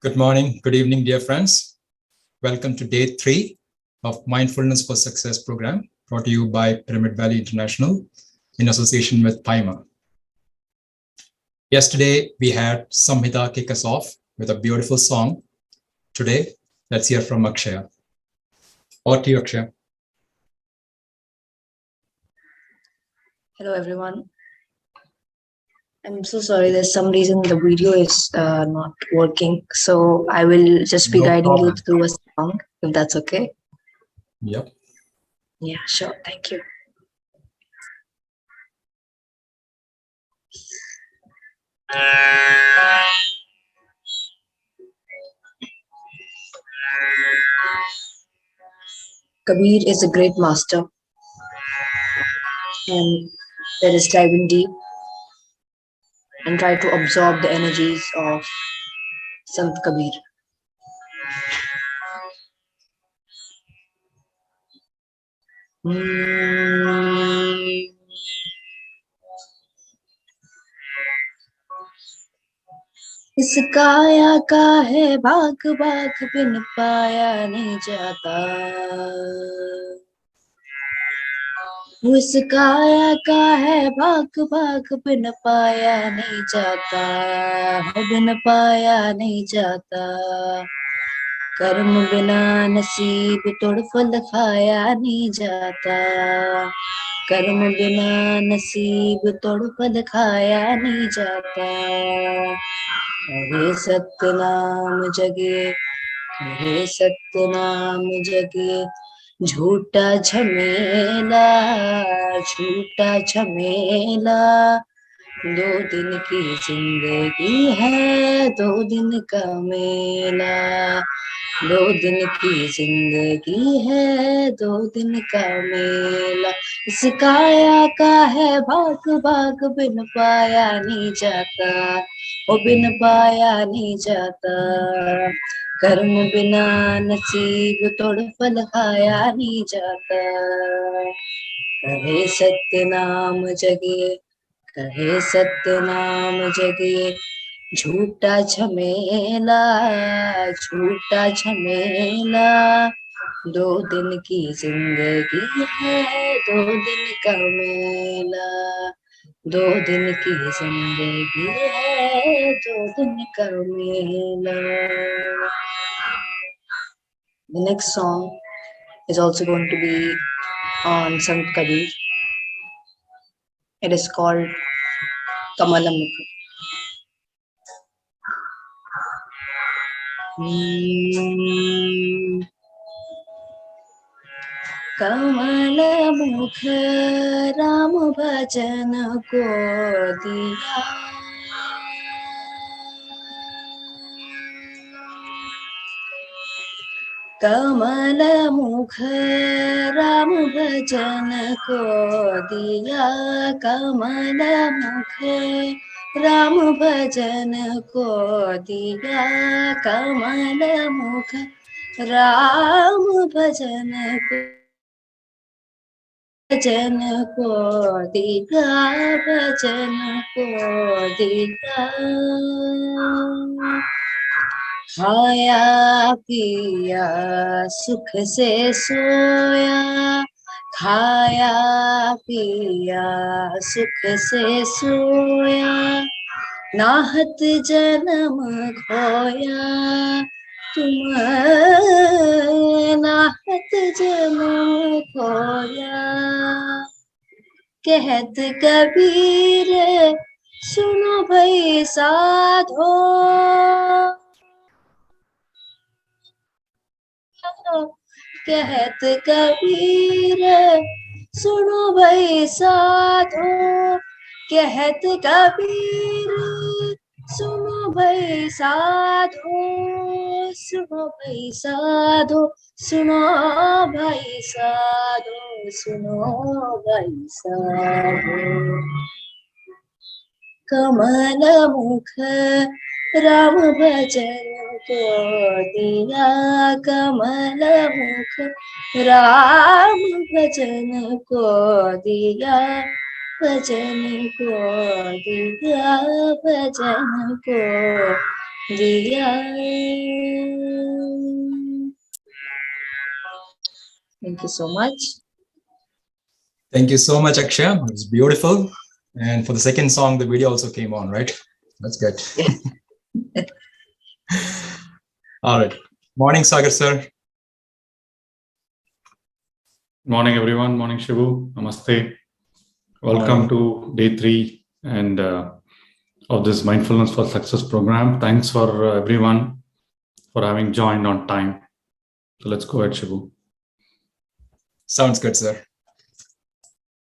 Good morning, good evening, dear friends. Welcome to day 3 of Mindfulness for Success program brought to you by Pyramid Valley International in association with PIMA. Yesterday, we had Samhita kick us off with a beautiful song. Today, let's hear from Akshaya. Over to you, Akshaya. Hello, everyone. I'm so sorry, there's some reason the video is not working. So I will just be guiding you through a song, if that's okay. Yep. Yeah, sure. Thank you. Kabir is a great master, and let us dive in deep and try to absorb the energies of Sant Kabir. इस काया का है भाग भाग बिन पाया नहीं जाता, इस काया का है भाग भाग बिन पाया नहीं जाता, बिन पाया नहीं जाता, कर्म बिना नसीब तोड़ फल खाया नहीं जाता, कर्म बिना नसीब तोड़ फल खाया नहीं जाता, हे सत्य नाम जगे, हे सत्य नाम जगे, झूठा झमेला, झूठा झमेला, 2 दिन की जिंदगी है 2 दिन का मेला, 2 दिन की जिंदगी है 2 दिन का मेला, इस काया का है भाग भाग बिन पाया नहीं जाता, ओ बिन पाया नहीं जाता, कर्म बिना नसीब तोड़ फल खाया नहीं जाता, कहे सत्य नाम जगे, कहे सत्य नाम जगे, झूठा झमेला, झूठा झमेला, 2 दिन की जिंदगी है 2 दिन का मेला, 2 दिन की जिंदगी है 2 दिन का मेला. The next song is also going to be on Sant Kabir. It is called Kamalamukha. कमल मुख राम भजन को दिया, कमल मुख राम भजन को दिया, कमल मुख राम भजन को दिया, कमल मुख राम भजन को भजन को दिया, भजन को दिया, खाया पिया सुख से सोया, खाया पिया सुख से सोया, नाहत जन्म खोया, तुम नाहत जन्म खोया, कहत कबीर सुनो भाई साधो, कहत कबीर सुनो भाई साधो, कहत कबीर सुनो भाई साधो, सुनो भाई साधो, सुनो भाई साधो, सुनो भाई साधो, कमल मुख राम भजन को दिया, कमल मुख राम भजन को दिया, भजन को दिया, भजन को Thank you so much. Thank you so much, Akshay. It was beautiful. And for the second song, the video also came on, right? That's good. Yeah. All right. Morning, Sagar sir. Morning, everyone. Morning, Shivu. Namaste. Welcome to day 3 and of this Mindfulness for Success program. Thanks for everyone for having joined on time. So let's go ahead, Shivu. Sounds good, sir.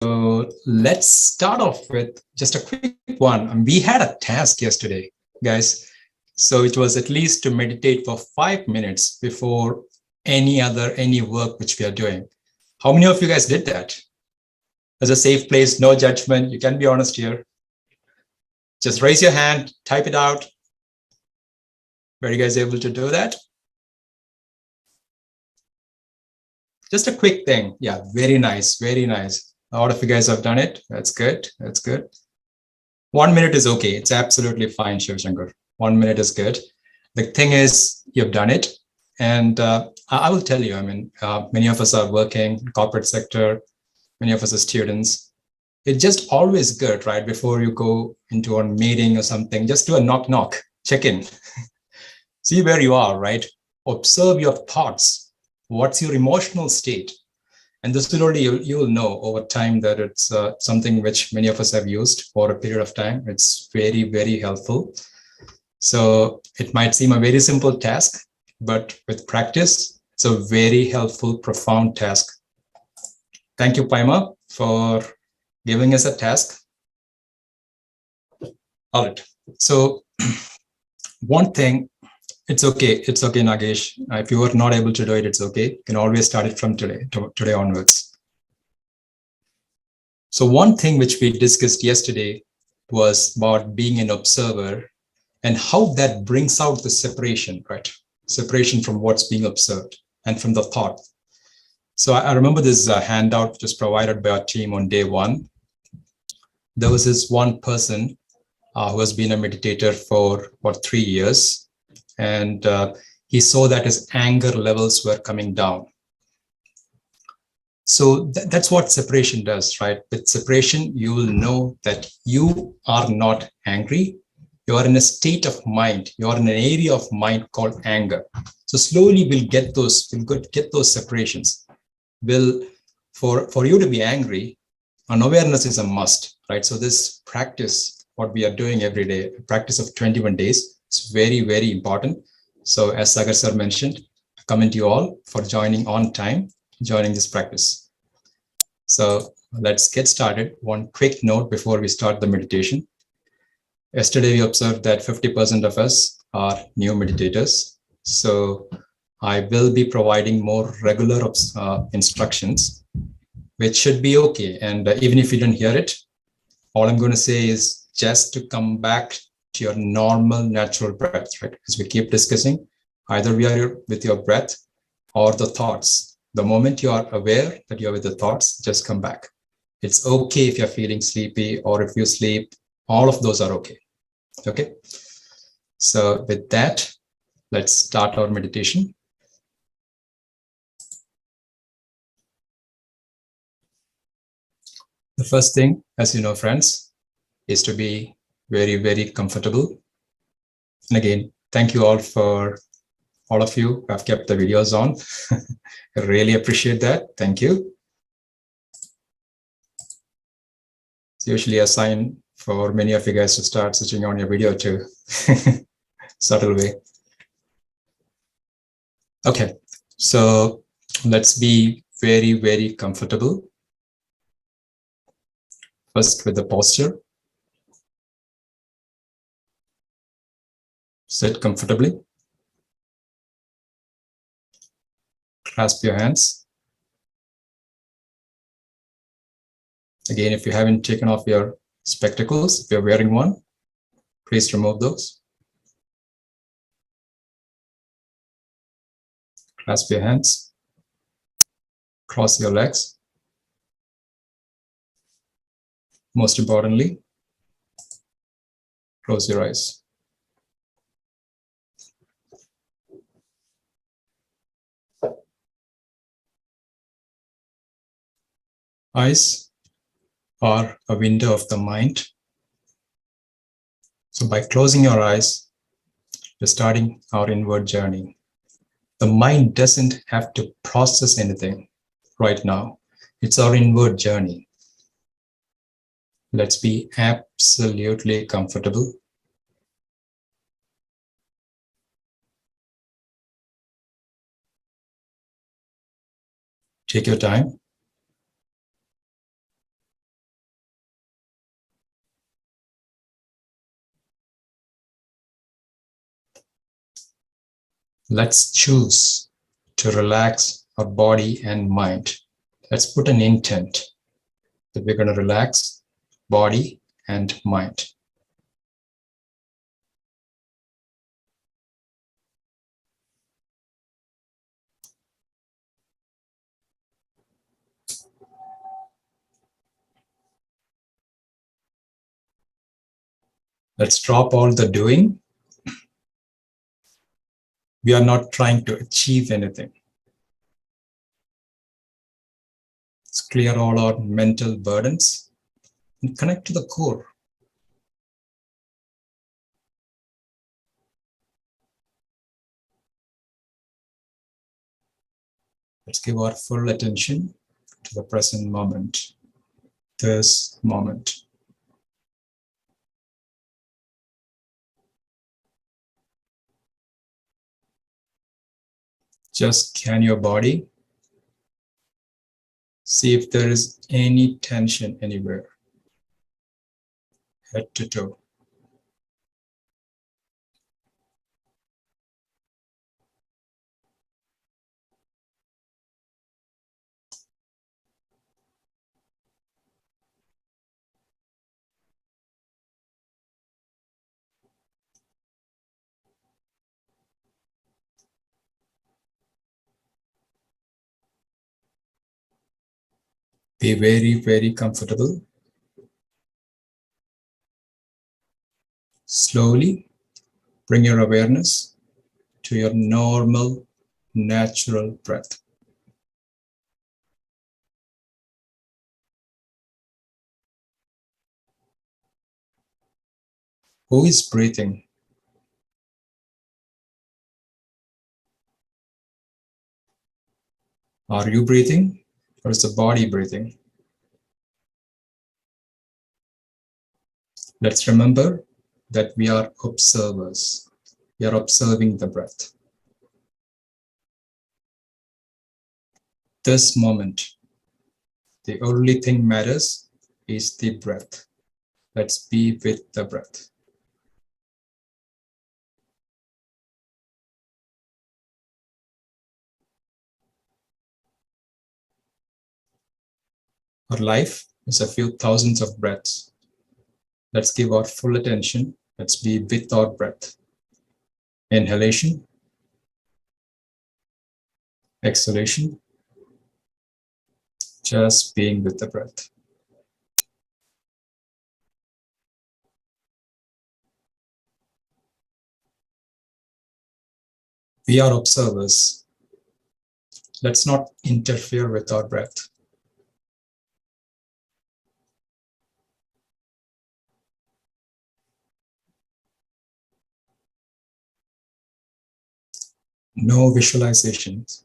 So let's start off with just a quick one. We had a task yesterday, guys. So it was at least to meditate for 5 minutes before any work which we are doing. How many of you guys did that? There's a safe place, no judgment. You can be honest here. Just raise your hand, type it out. Were you guys able to do that? Just a quick thing. Yeah, very nice, very nice. A lot of you guys have done it. That's good. That's good. 1 minute is okay. It's absolutely fine, Shiv Shankar. 1 minute is good. The thing is, you've done it. And I will tell you, I mean, many of us are working in corporate sector. Many of us are students. It's just always good, right? Before you go into a meeting or something, just do a knock, check in. See where you are, right? Observe your thoughts. What's your emotional state? And this will only, you will know over time that it's something which many of us have used for a period of time. It's very, very helpful. So it might seem a very simple task, but with practice, it's a very helpful, profound task. Thank you, Paima, for giving us a task. All right. So one thing, it's okay, Nagesh. If you are not able to do it, it's okay. You can always start it from today onwards. So one thing which we discussed yesterday was about being an observer and how that brings out the separation, right? Separation from what's being observed and from the thought. So I remember this handout just provided by our team on day 1. There was this one person who has been a meditator for about 3 years. And he saw that his anger levels were coming down. So that's what separation does, right? With separation, you will know that you are not angry. You are in a state of mind. You are in an area of mind called anger. So slowly we'll get those separations. For you to be angry, an awareness is a must, right? So this practice, what we are doing every day, a practice of 21 days, is very, very important. So as Sagar sir mentioned, I commend you all for joining on time, joining this practice. So let's get started. One quick note before we start the meditation. Yesterday, we observed that 50% of us are new meditators. So I will be providing more regular instructions, which should be okay. And even if you don't hear it, all I'm going to say is just to come back to your normal, natural breath, right? As we keep discussing, either we are with your breath or the thoughts. The moment you are aware that you're with the thoughts, just come back. It's okay if you're feeling sleepy or if you sleep, all of those are okay. Okay. So with that, let's start our meditation. The first thing, as you know, friends, is to be very, very comfortable. And again, thank you all for all of you who have kept the videos on. I really appreciate that. Thank you. It's usually a sign for many of you guys to start switching on your video too. Subtle way. Okay, so let's be very, very comfortable. First with the posture. Sit comfortably. Clasp your hands. Again, if you haven't taken off your spectacles, if you're wearing one, please remove those. Clasp your hands. Cross your legs. Most importantly, close your eyes. Eyes are a window of the mind. So by closing your eyes, we're starting our inward journey. The mind doesn't have to process anything right now. It's our inward journey. Let's be absolutely comfortable. Take your time. Let's choose to relax our body and mind. Let's put an intent that we're going to relax body and mind. Let's drop all the doing. We are not trying to achieve anything. Let's clear all our mental burdens and connect to the core. Let's give our full attention to the present moment, this moment. Just scan your body. See if there is any tension anywhere, head to toe. Be very, very comfortable. Slowly bring your awareness to your normal, natural breath. Who is breathing? Are you breathing, or is the body breathing? Let's remember that we are observers. We are observing the breath. This moment, the only thing matters is the breath. Let's be with the breath. Our life is a few thousands of breaths. Let's give our full attention. Let's be with our breath. Inhalation, exhalation, just being with the breath. We are observers. Let's not interfere with our breath. No visualizations.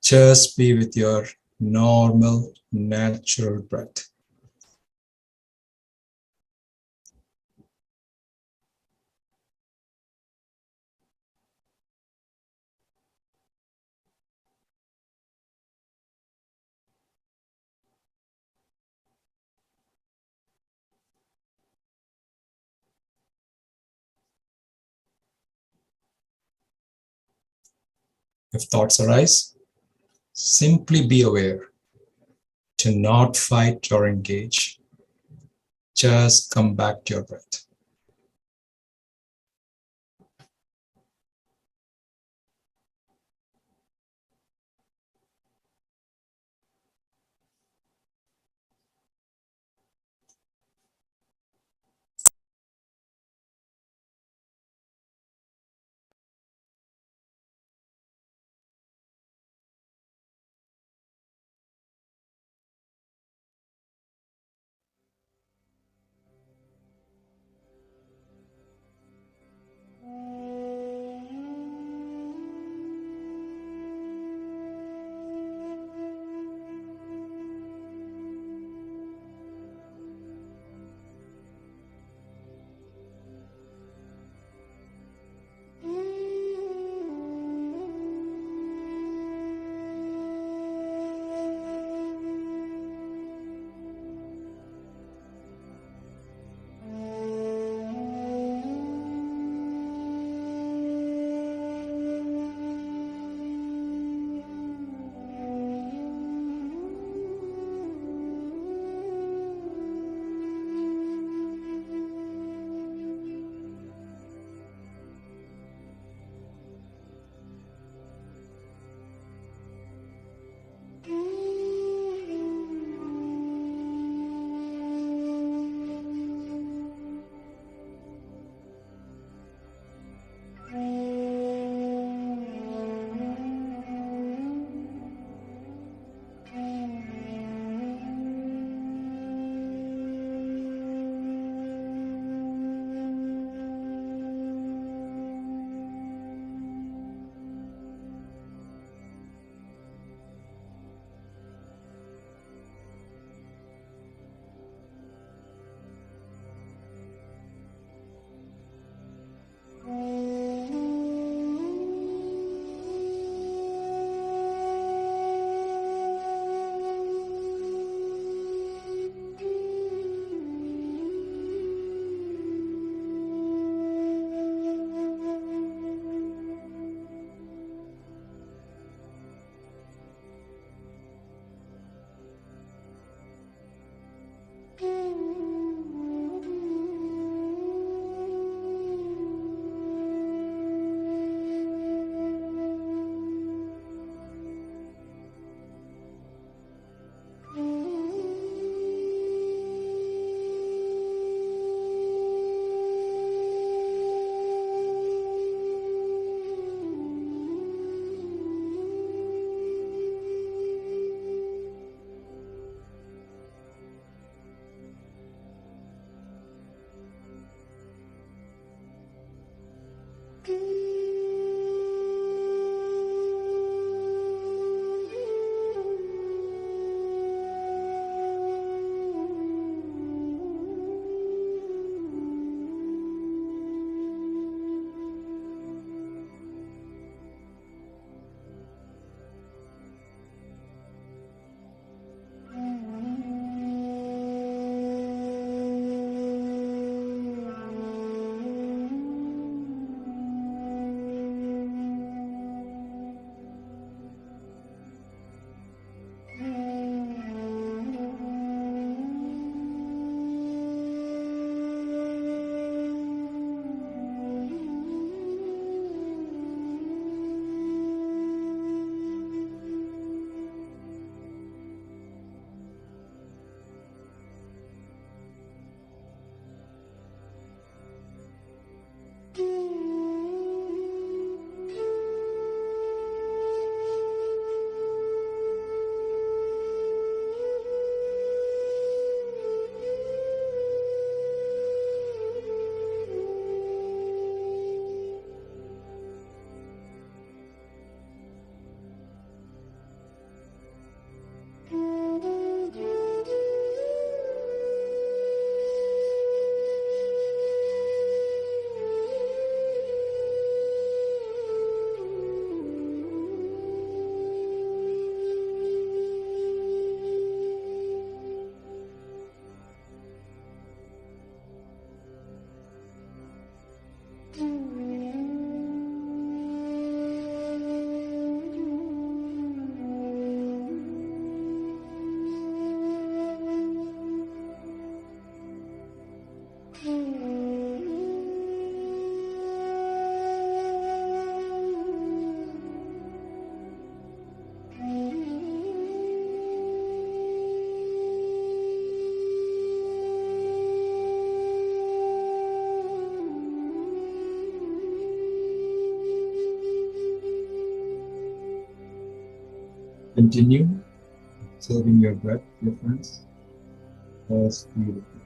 Just be with your normal, natural breath. If thoughts arise, simply be aware to not fight or engage. Just come back to your breath. Continue observing your breath, dear friends. That's beautiful.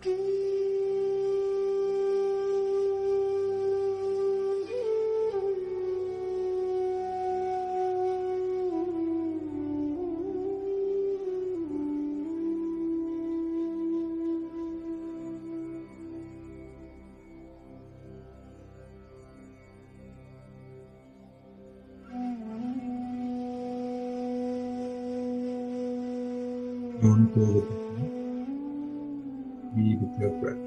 Don't go with it. Be with your breath.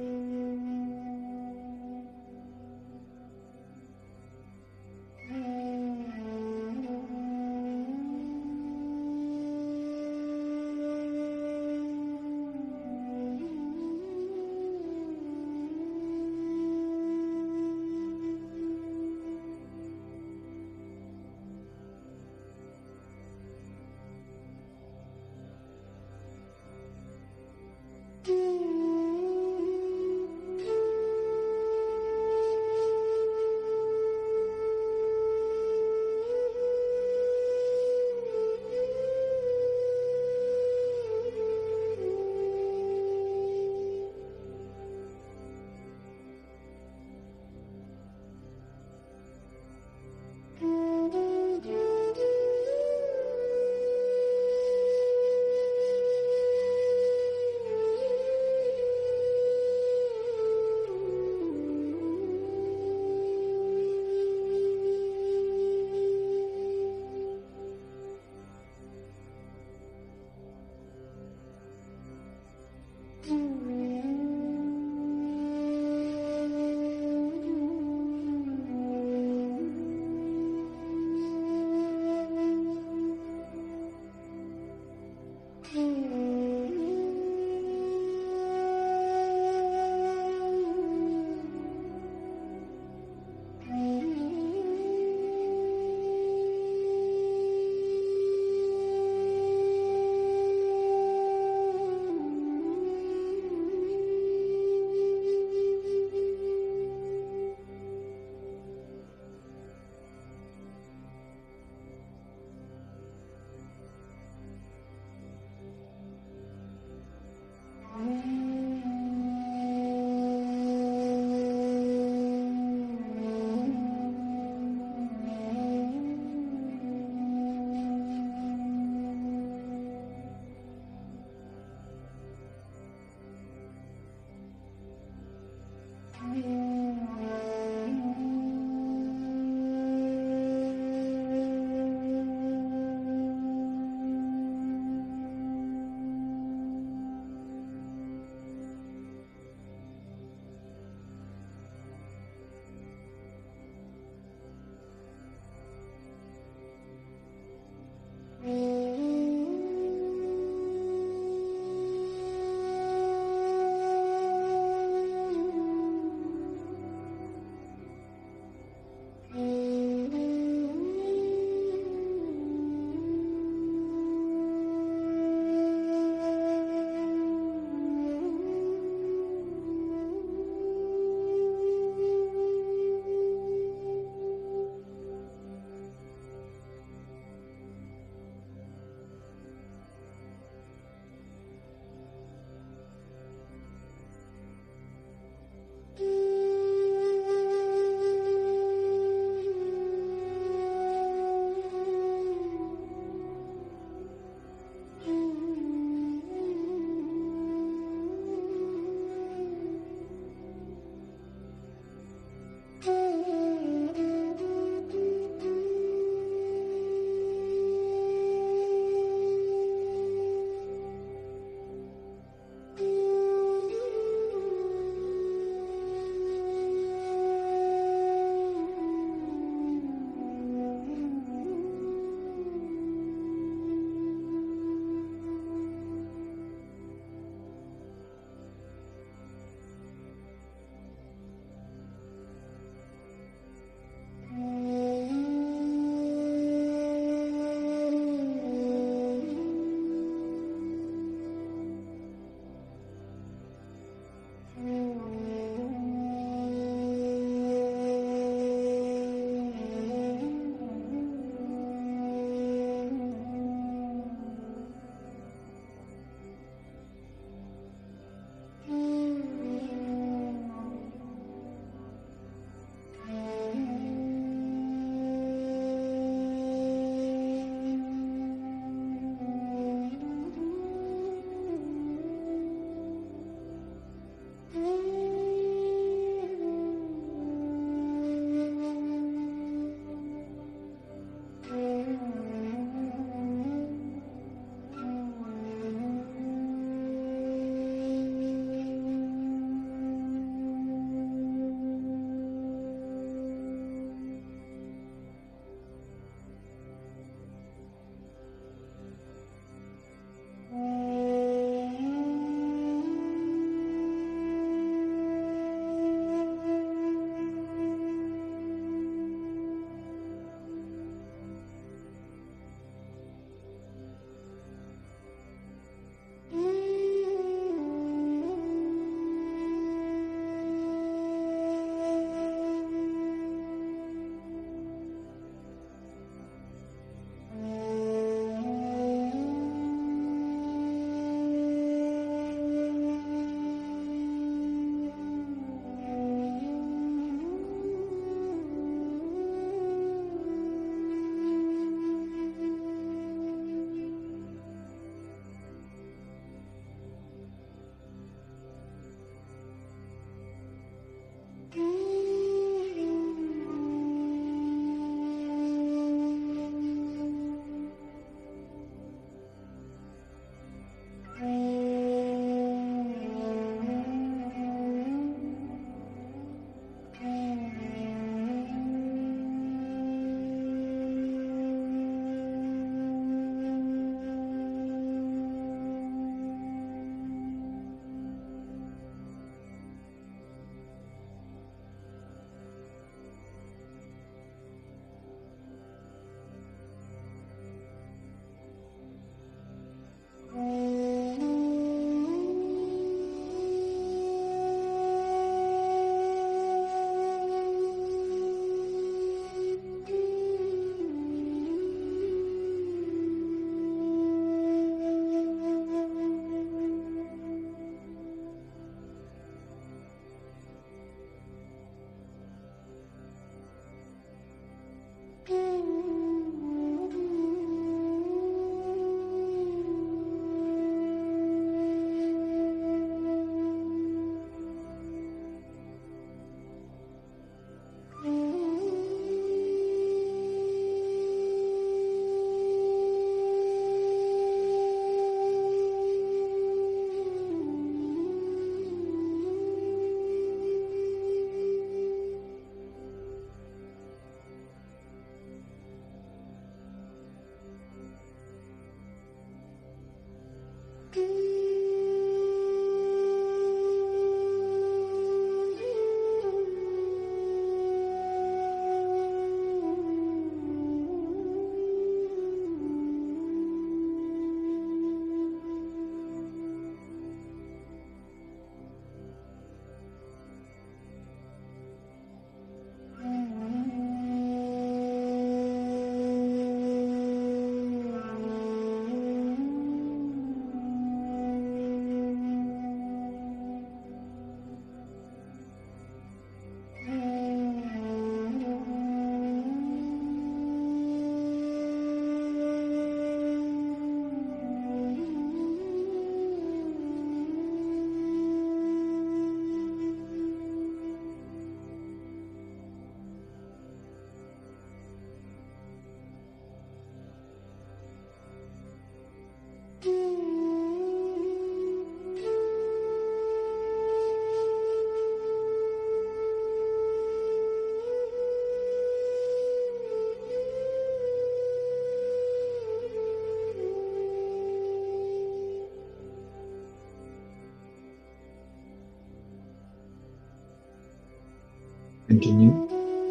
continue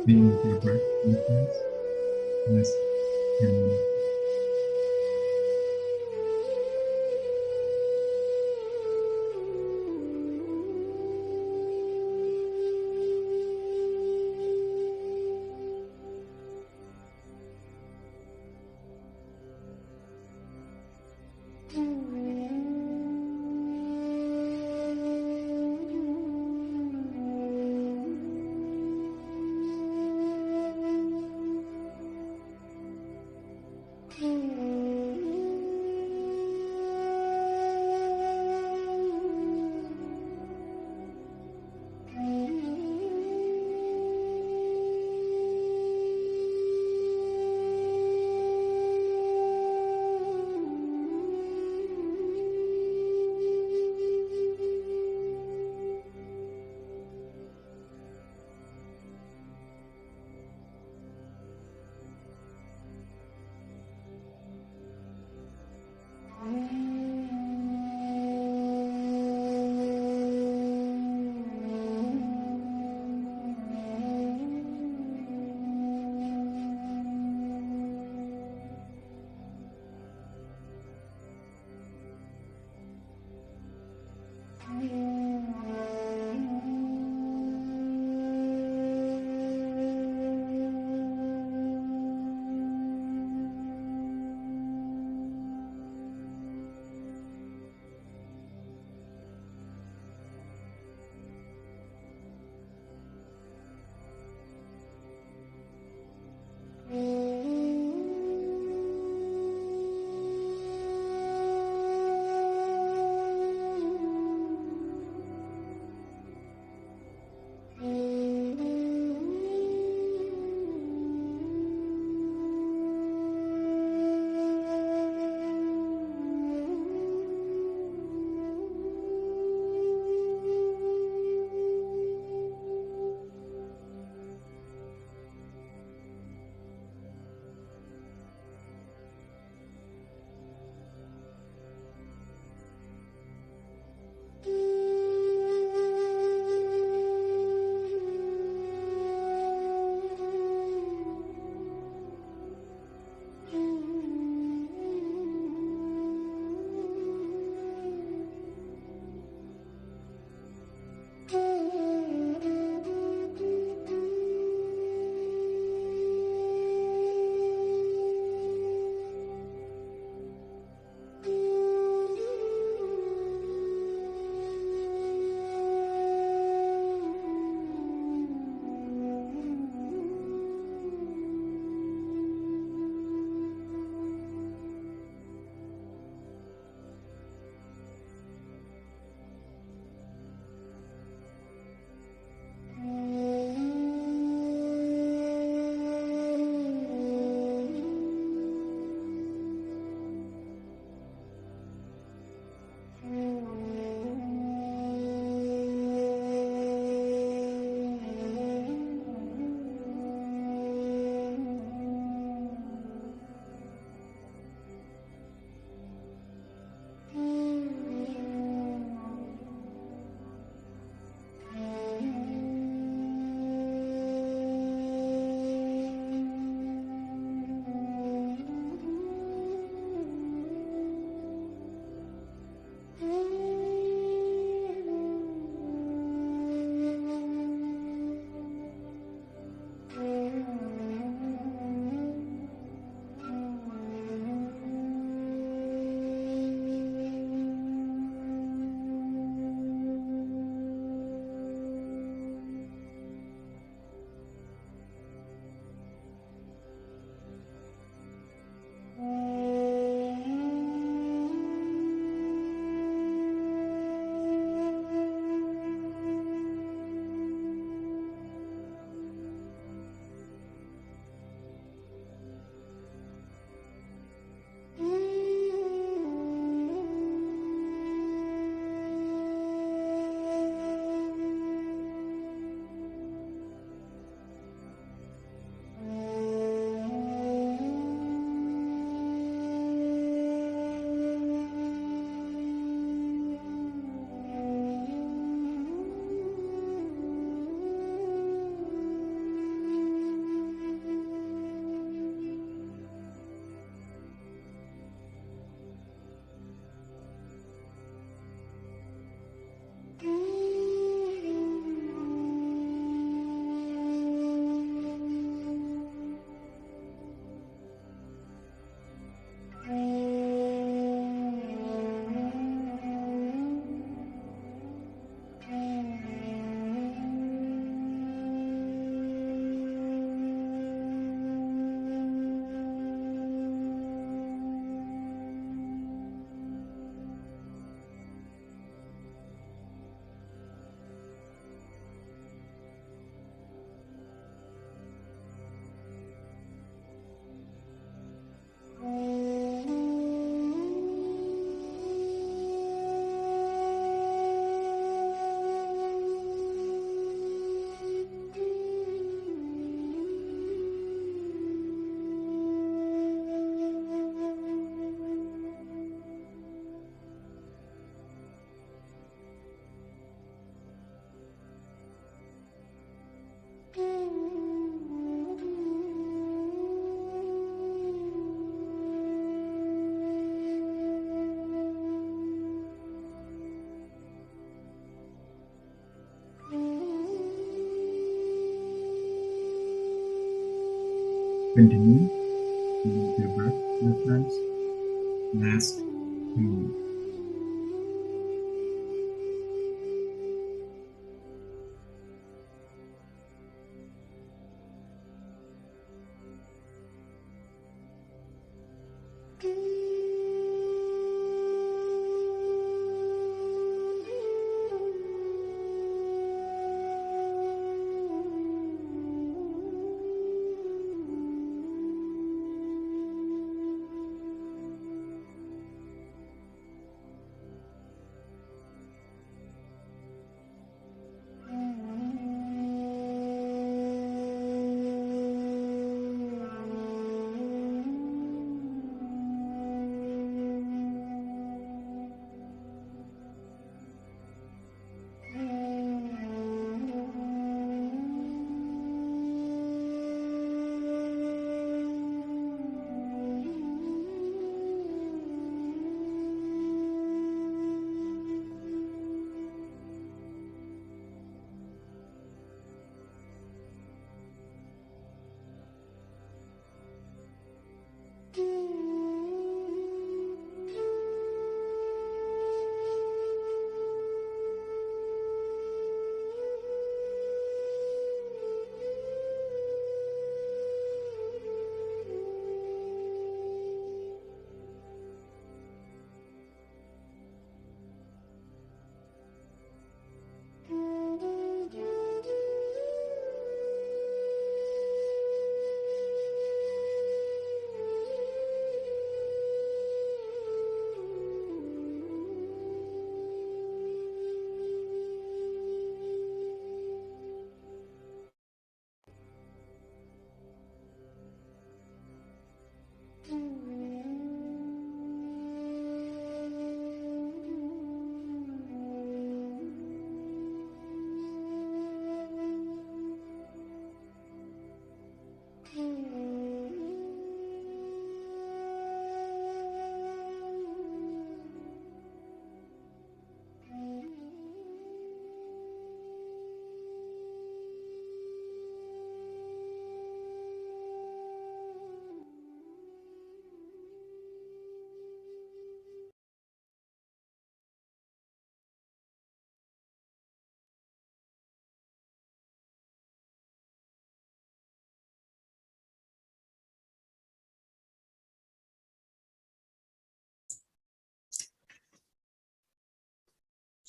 being with your breath, my friends. Yes. And Continue with your breath, dear friends. Last 2.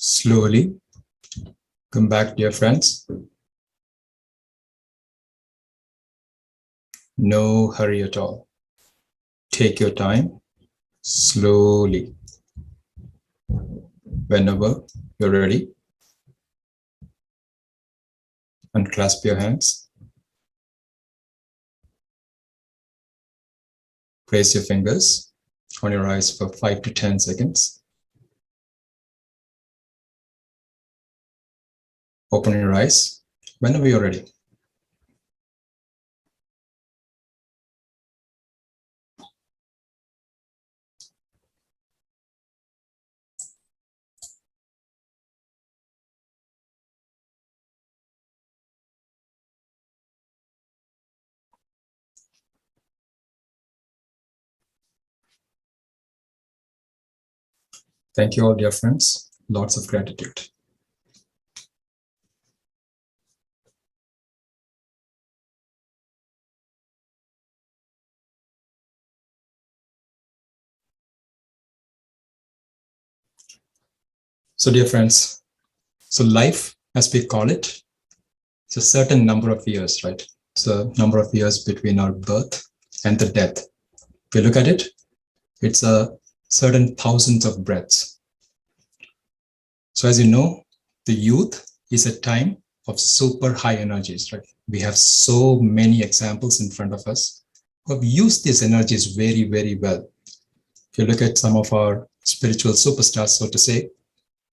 Slowly come back, dear friends. No hurry at all. Take your time, slowly. Whenever you're ready, unclasp your hands. Place your fingers on your eyes for 5 to 10 seconds. Open your eyes whenever you're ready. Thank you all, dear friends. Lots of gratitude. So, dear friends, so life, as we call it, it's a certain number of years, right? It's a number of years between our birth and the death. If you look at it, it's a certain thousands of breaths. So as you know, the youth is a time of super high energies, right? We have so many examples in front of us who have used these energies very, very well. If you look at some of our spiritual superstars, so to say,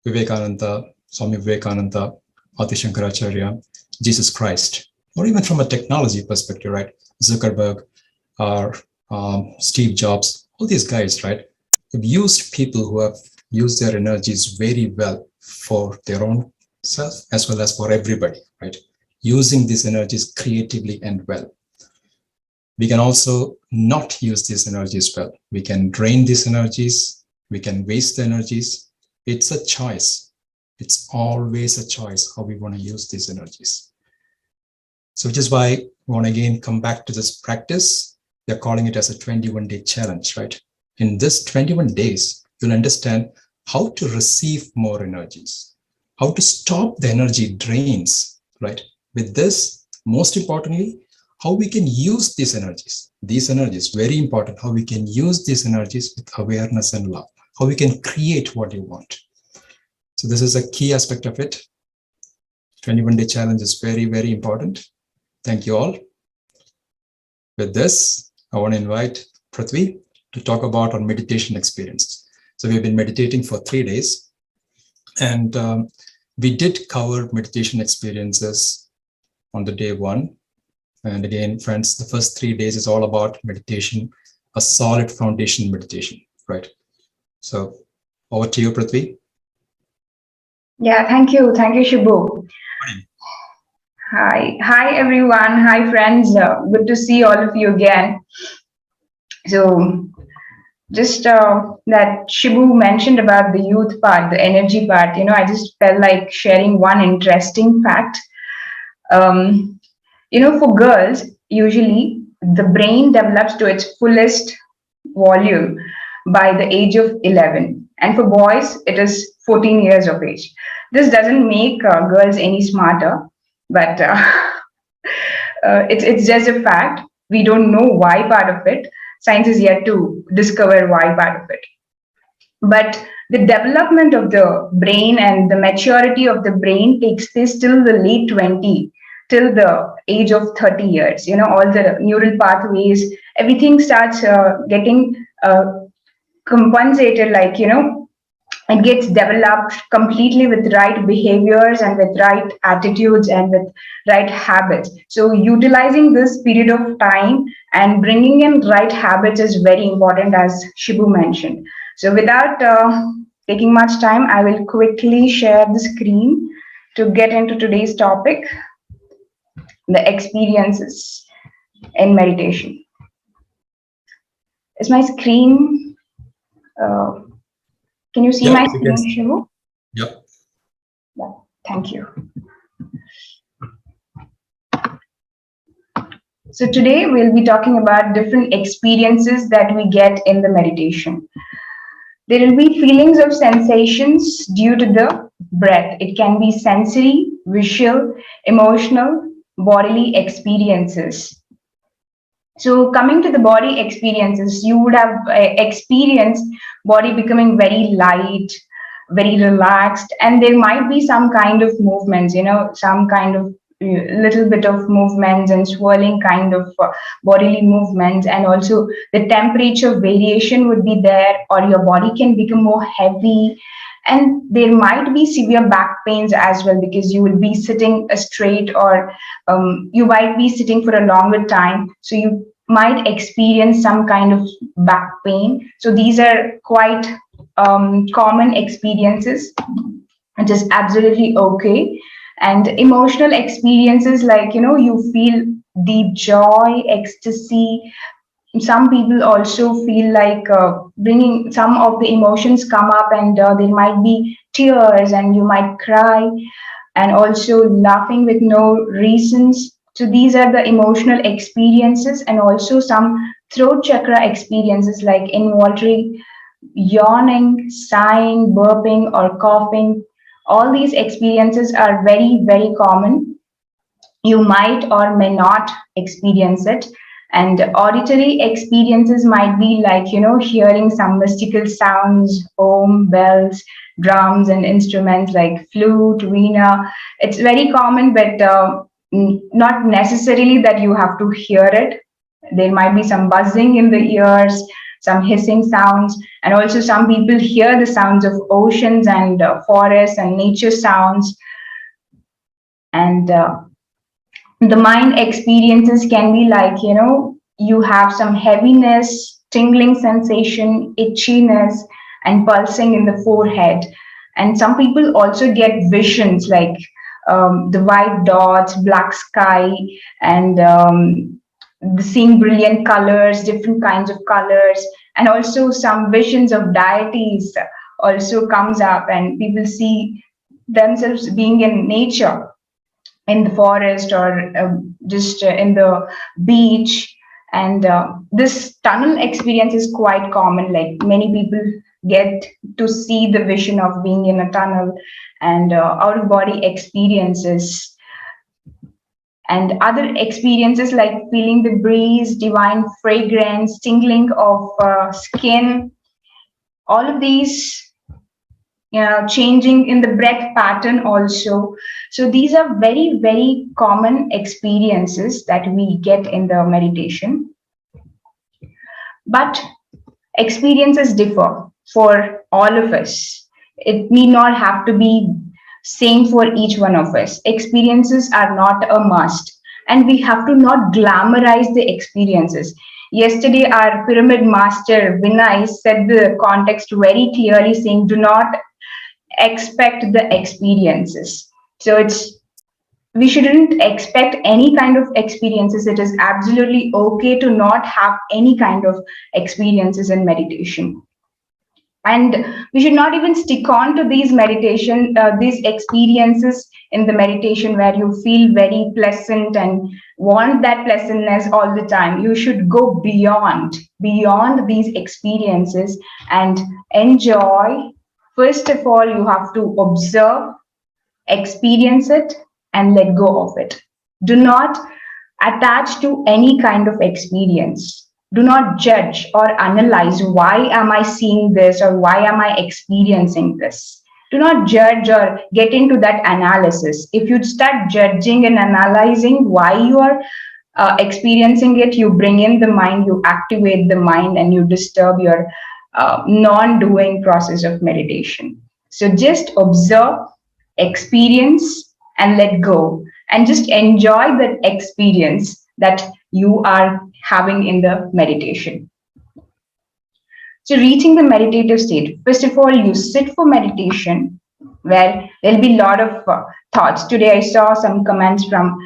Vivekananda, Swami Vivekananda, Adi Shankaracharya, Jesus Christ, or even from a technology perspective, right? Zuckerberg, or Steve Jobs, all these guys, right? Have used people who have used their energies very well for their own self as well as for everybody, right? Using these energies creatively and well. We can also not use these energies well. We can drain these energies. We can waste the energies. It's a choice. It's always a choice how we want to use these energies. So which is why I want to again come back to this practice. They're calling it as a 21-day challenge, right? In this 21 days, you'll understand how to receive more energies, how to stop the energy drains, right? With this, most importantly, how we can use these energies. These energies, very important, how we can use these energies with awareness and love, how we can create what you want. So this is a key aspect of it. 21-day challenge is very, very important. Thank you all. With this, I want to invite Prithvi to talk about our meditation experience. So we've been meditating for 3 days, and we did cover meditation experiences on the day 1. And again, friends, the first 3 days is all about meditation, a solid foundation meditation, right? So over to you, Prithvi. Yeah, thank you. Thank you, Shibu. Hi, everyone. Hi, friends. Good to see all of you again. So just that Shibu mentioned about the youth part, the energy part, I just felt like sharing one interesting fact. For girls, usually the brain develops to its fullest volume by the age of 11. And for boys, it is 14 years of age. This doesn't make girls any smarter, but it's just a fact. We don't know why part of it. Science is yet to discover why part of it. But the development of the brain and the maturity of the brain takes place till the late 20s, till the age of 30 years. All the neural pathways, everything starts getting compensated, it gets developed completely with right behaviors and with right attitudes and with right habits. So utilizing this period of time and bringing in right habits is very important, as Shibu mentioned. So without taking much time, I will quickly share the screen to get into today's topic, the experiences in meditation. Is my screen... can you see my screen, Shivu? Yep. Yeah, thank you. So today we'll be talking about different experiences that we get in the meditation. There will be feelings of sensations due to the breath. It can be sensory, visual, emotional, bodily experiences. So coming to the body experiences, you would have experienced body becoming very light, very relaxed, and there might be some kind of movements, some kind of little bit of movements and swirling kind of bodily movements, and also the temperature variation would be there, or your body can become more heavy, and there might be severe back pains as well, because you will be sitting straight, or you might be sitting for a longer time, so you might experience some kind of back pain. So these are quite common experiences, which is absolutely okay. And emotional experiences, like, you feel deep joy, ecstasy. Some people also feel like bringing some of the emotions come up, and there might be tears and you might cry, and also laughing with no reasons. So these are the emotional experiences, and also some throat chakra experiences, like involuntary yawning, sighing, burping, or coughing. All these experiences are very, very common. You might or may not experience it. And auditory experiences might be like, hearing some mystical sounds, om, bells, drums, and instruments like flute, veena. It's very common, but not necessarily that you have to hear it. There might be some buzzing in the ears, some hissing sounds, and also some people hear the sounds of oceans and forests and nature sounds. And the mind experiences can be like, you have some heaviness, tingling sensation, itchiness, and pulsing in the forehead. And some people also get visions like the white dots, black sky, and seeing brilliant colors, different kinds of colors, and also some visions of deities also comes up, and people see themselves being in nature, in the forest, or just in the beach. And this tunnel experience is quite common. Like, many people get to see the vision of being in a tunnel, and out of body experiences, and other experiences like feeling the breeze, divine fragrance, tingling of skin, all of these, changing in the breath pattern also. So these are very, very common experiences that we get in the meditation. But experiences differ for all of us. It need not have to be same for each one of us. Experiences are not a must, and we have to not glamorize the experiences. Yesterday, our pyramid master Vinay said the context very clearly, saying, do not expect the experiences. So we shouldn't expect any kind of experiences. It is absolutely okay to not have any kind of experiences in meditation. And we should not even stick on to these these experiences in the meditation where you feel very pleasant and want that pleasantness all the time. You should go beyond these experiences and enjoy. First of all, you have to observe, experience it, and let go of it. Do not attach to any kind of experience. Do not judge or analyze, why am I seeing this, or why am I experiencing this? Do not judge or get into that analysis. If you start judging and analyzing why you are experiencing it, you bring in the mind, you activate the mind, and you disturb your non-doing process of meditation. So just observe, experience, and let go, and just enjoy that experience that you are having in the meditation. So reaching the meditative state, first of all, you sit for meditation, where there'll be a lot of thoughts. Today I saw some comments from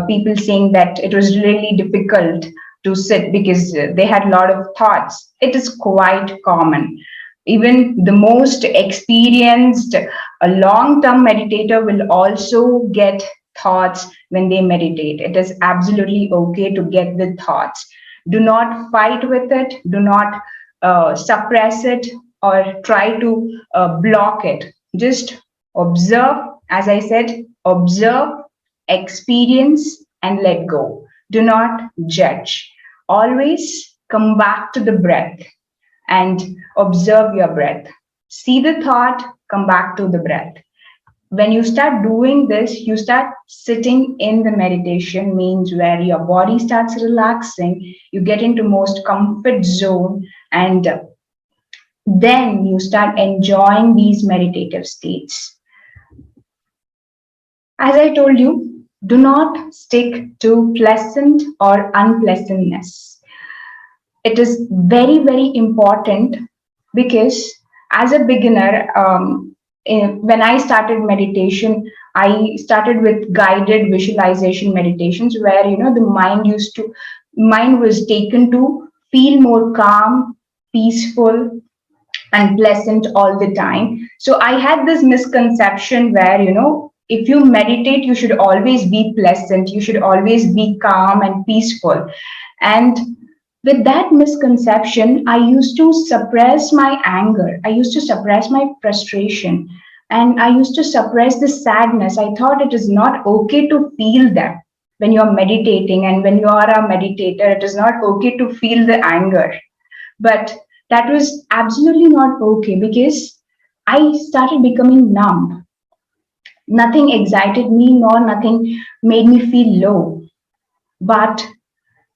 people saying that it was really difficult to sit because they had a lot of thoughts. It is quite common. Even the most experienced, a long-term meditator will also get thoughts when they meditate. It is absolutely okay to get the thoughts. Do not fight with it. Do not suppress it or try to block it. Just observe, as I said, observe, experience, and let go. Do not judge. Always come back to the breath and observe your breath. See the thought, come back to the breath. When you start doing this, you start sitting in the meditation, means where your body starts relaxing, you get into most comfort zone, and then you start enjoying these meditative states. As I told you, do not stick to pleasant or unpleasantness. It is very, very important, because as a beginner, when I started meditation, I started with guided visualization meditations, where the mind was taken to feel more calm, peaceful, and pleasant all the time. So I had this misconception where if you meditate, you should always be pleasant, you should always be calm and peaceful. And with that misconception, I used to suppress my anger. I used to suppress my frustration. And I used to suppress the sadness. I thought it is not okay to feel that when you're meditating, and when you are a meditator, it is not okay to feel the anger. But that was absolutely not okay, because I started becoming numb. Nothing excited me, nor nothing made me feel low. But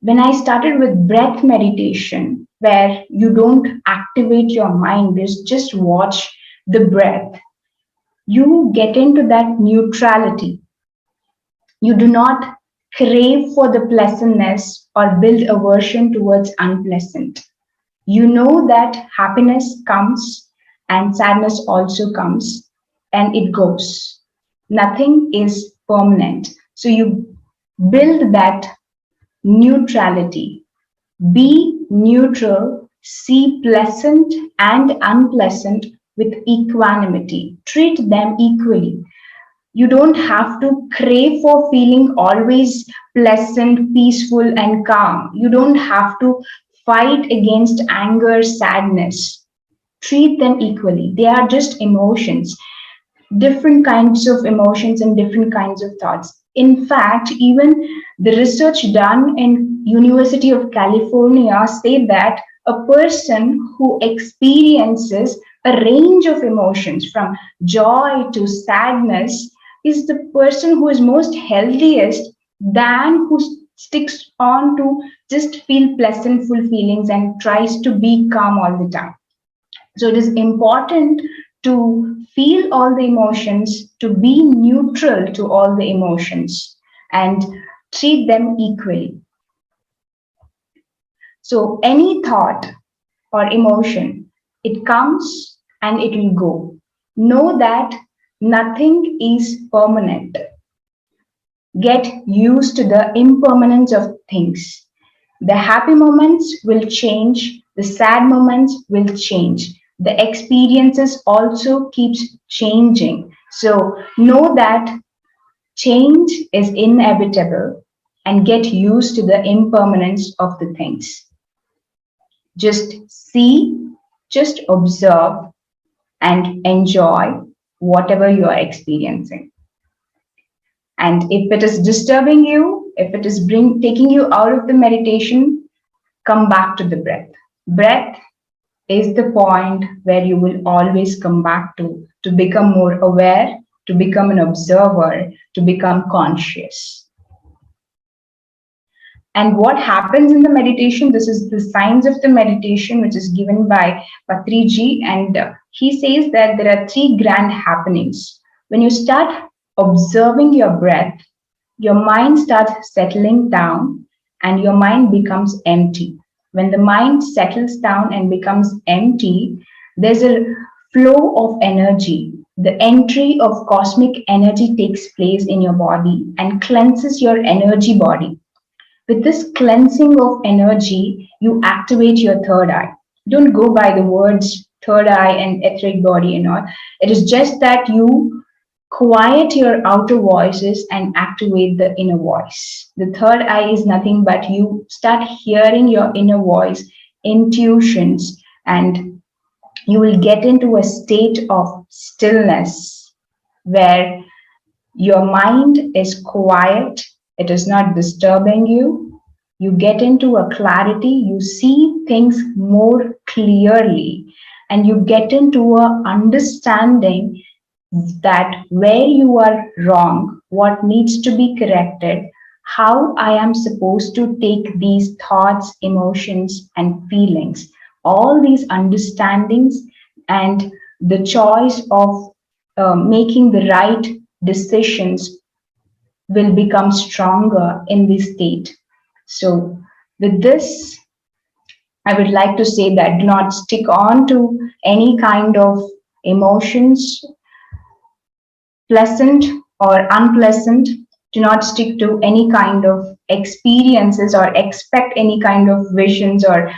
when I started with breath meditation, where you don't activate your mind, just watch the breath, you get into that neutrality. You do not crave for the pleasantness or build aversion towards unpleasant. You know that happiness comes and sadness also comes, and it goes. Nothing is permanent. So you build that neutrality. Be neutral, see pleasant and unpleasant with equanimity. Treat them equally. You don't have to crave for feeling always pleasant, peaceful, and calm. You don't have to fight against anger, sadness. Treat them equally. They are just emotions, different kinds of emotions and different kinds of thoughts. In fact, even the research done in University of California say that a person who experiences a range of emotions from joy to sadness is the person who is most healthiest than who sticks on to just feel pleasantful feelings and tries to be calm all the time. So it is important to feel all the emotions, to be neutral to all the emotions, and treat them equally. So any thought or emotion, it comes and it will go. Know that nothing is permanent. Get used to the impermanence of things. The happy moments will change, the sad moments will change. The experiences also keeps changing. So know that change is inevitable and get used to the impermanence of the things. Just see, just observe and enjoy whatever you are experiencing. And if it is disturbing you, if it is taking you out of the meditation, come back to the breath. Breath is the point where you will always come back to become more aware, to become an observer, to become conscious. And what happens in the meditation, this is the signs of the meditation, which is given by Patriji, and he says that there are 3 grand happenings. When you start observing your breath, your mind starts settling down and your mind becomes empty. When the mind settles down and becomes empty, there's a flow of energy. The entry of cosmic energy takes place in your body and cleanses your energy body. With this cleansing of energy, you activate your third eye. Don't go by the words third eye and etheric body and all. It is just that you quiet your outer voices and activate the inner voice. The third eye is nothing but you start hearing your inner voice, intuitions, and you will get into a state of stillness where your mind is quiet, it is not disturbing you. You get into a clarity, you see things more clearly, and you get into a understanding that where you are wrong, what needs to be corrected, how I am supposed to take these thoughts, emotions, and feelings, all these understandings and the choice of making the right decisions will become stronger in this state. So with this, I would like to say that do not stick on to any kind of emotions, pleasant or unpleasant. Do not stick to any kind of experiences or expect any kind of visions or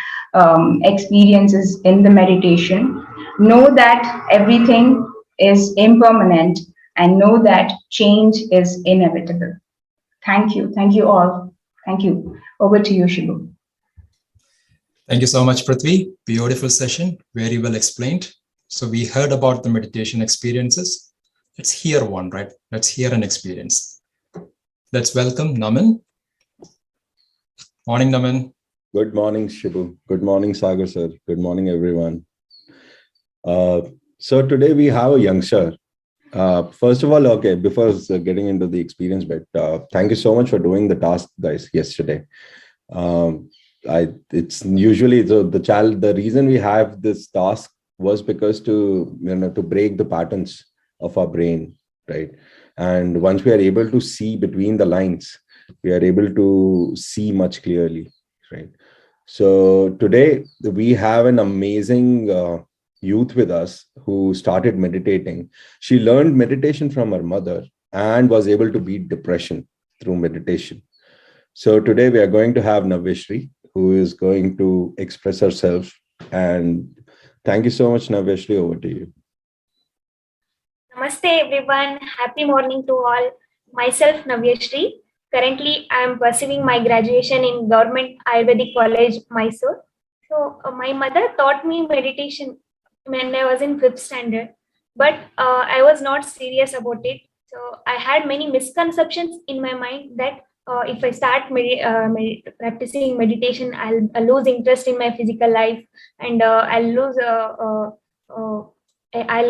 experiences in the meditation. Know that everything is impermanent and know that change is inevitable. Thank you. Thank you all. Thank you. Over to you, Shibu. Thank you so much, Prithvi. Beautiful session. Very well explained. So we heard about the meditation experiences. Let's hear one, right? Let's hear an experience. Let's welcome Naman. Morning, Naman. Good morning, Shibu. Good morning, Sagar sir. Good morning, everyone. So today we have a youngster. First of all, okay, before getting into the experience bit, thank you so much for doing the task, guys, yesterday. It's usually the reason we have this task was because to break the patterns of our brain, right? And once we are able to see between the lines, we are able to see much clearly, right? So today we have an amazing youth with us who started meditating. She learned meditation from her mother and was able to beat depression through meditation. So today we are going to have Navyashri, who is going to express herself. And thank you so much, Navyashri. Over to you. Namaste everyone. Happy morning to all. Myself Navyashri. Currently, I am pursuing my graduation in Government Ayurvedic College, Mysore. So, my mother taught me meditation when I was in 5th standard, but I was not serious about it. So, I had many misconceptions in my mind that if I start practicing meditation, I'll lose interest in my physical life, and I'll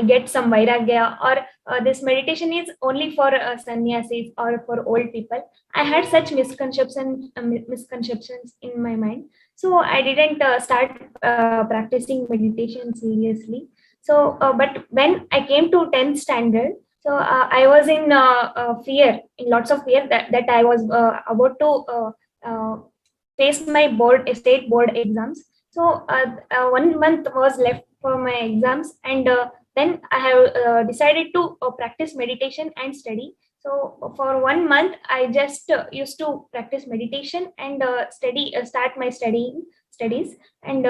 get some vairagya, or this meditation is only for sannyasis or for old people. I had such misconceptions in my mind, so I didn't start practicing meditation seriously. So, but when I came to 10th standard, so I was in fear, in lots of fear that I was about to face my state board exams. So 1 month was left for my exams, and then I have decided to practice meditation and study. So for 1 month, I just used to practice meditation and start my studies. And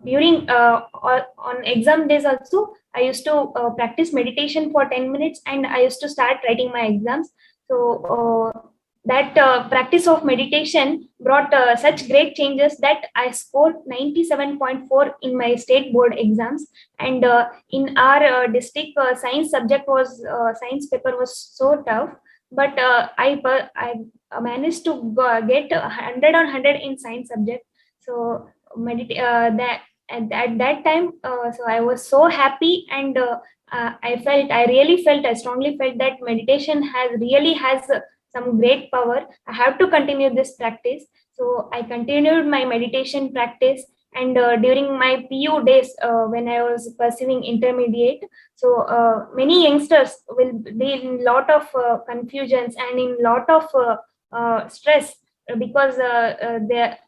during on exam days also, I used to practice meditation for 10 minutes, and I used to start writing my exams. So that practice of meditation brought such great changes that I scored 97.4 in my state board exams. And in our district, science paper was so tough, but I managed to get 100 on 100 in science subject. So at that time, so I was so happy, and I strongly felt that meditation has some great power. I have to continue this practice. So I continued my meditation practice, and during my PU days, when I was pursuing intermediate, so many youngsters will be in lot of confusions and in lot of stress, because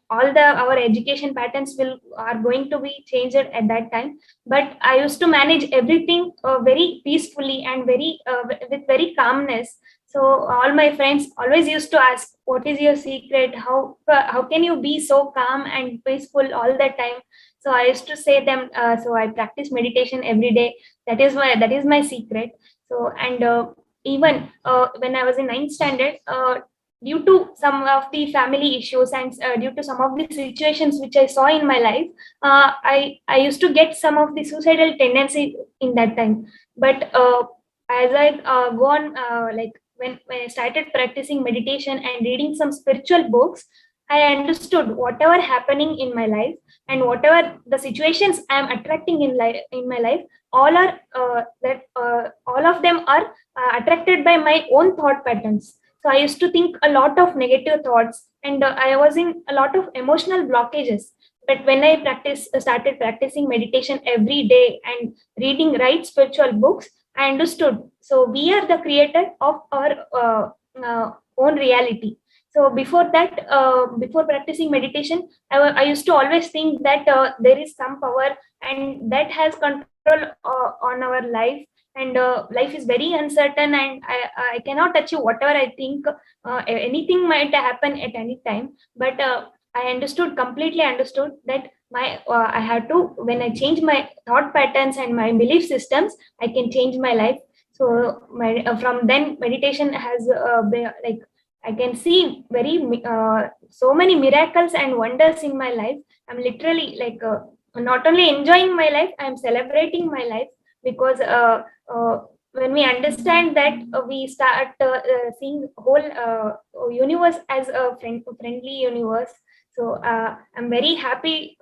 our education patterns are going to be changed at that time. But I used to manage everything very peacefully and with very calmness. So all my friends always used to ask, "What is your secret? How can you be so calm and peaceful all the time?" So I used to say them. So I practice meditation every day. That is my secret. So, and even when I was in 9th standard, due to some of the family issues, and due to some of the situations which I saw in my life, I used to get some of the suicidal tendency in that time. But as I go on, when I started practicing meditation and reading some spiritual books, I understood whatever happening in my life and whatever the situations I am attracting in my life, all of them are attracted by my own thought patterns. So I used to think a lot of negative thoughts, and I was in a lot of emotional blockages. But when I started practicing meditation every day and reading right spiritual books, I understood. So we are the creator of our own reality. So before that, before practicing meditation, I used to always think that there is some power and that has control on our life. And life is very uncertain, and I cannot achieve whatever I think. Anything might happen at any time. But I completely understood that I have to, when I change my thought patterns and my belief systems, I can change my life. So from then, meditation has like, I can see so many miracles and wonders in my life. I'm literally like not only enjoying my life, I'm celebrating my life, because when we understand that, we start seeing whole universe as a friendly universe. So I'm very happy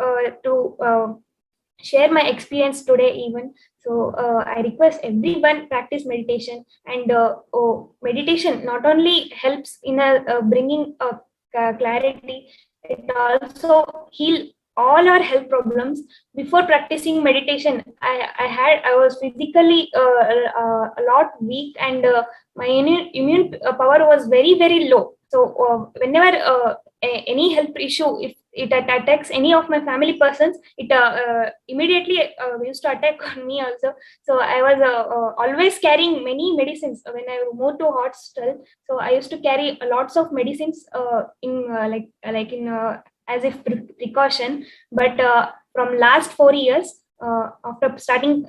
to share my experience today even. So I request everyone practice meditation. And meditation not only helps in bringing clarity, it also heal all our health problems. Before practicing meditation, I was physically a lot weak, and my immune power was very low. So whenever any health issue, it attacks any of my family persons, it immediately used to attack on me also. So I was always carrying many medicines when I moved to hostel. So I used to carry lots of medicines in as if precaution. But from last 4 years, after starting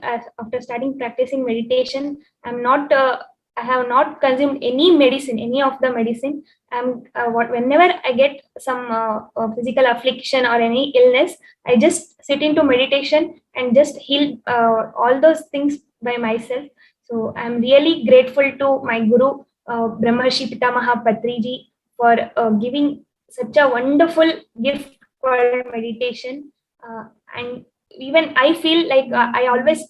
practicing meditation, I have not consumed any of the medicine. Whenever I get some physical affliction or any illness, I just sit into meditation and just heal all those things by myself. So I'm really grateful to my guru, Brahmarshi Pitamaha Patriji, for giving such a wonderful gift for meditation. And even I feel like I always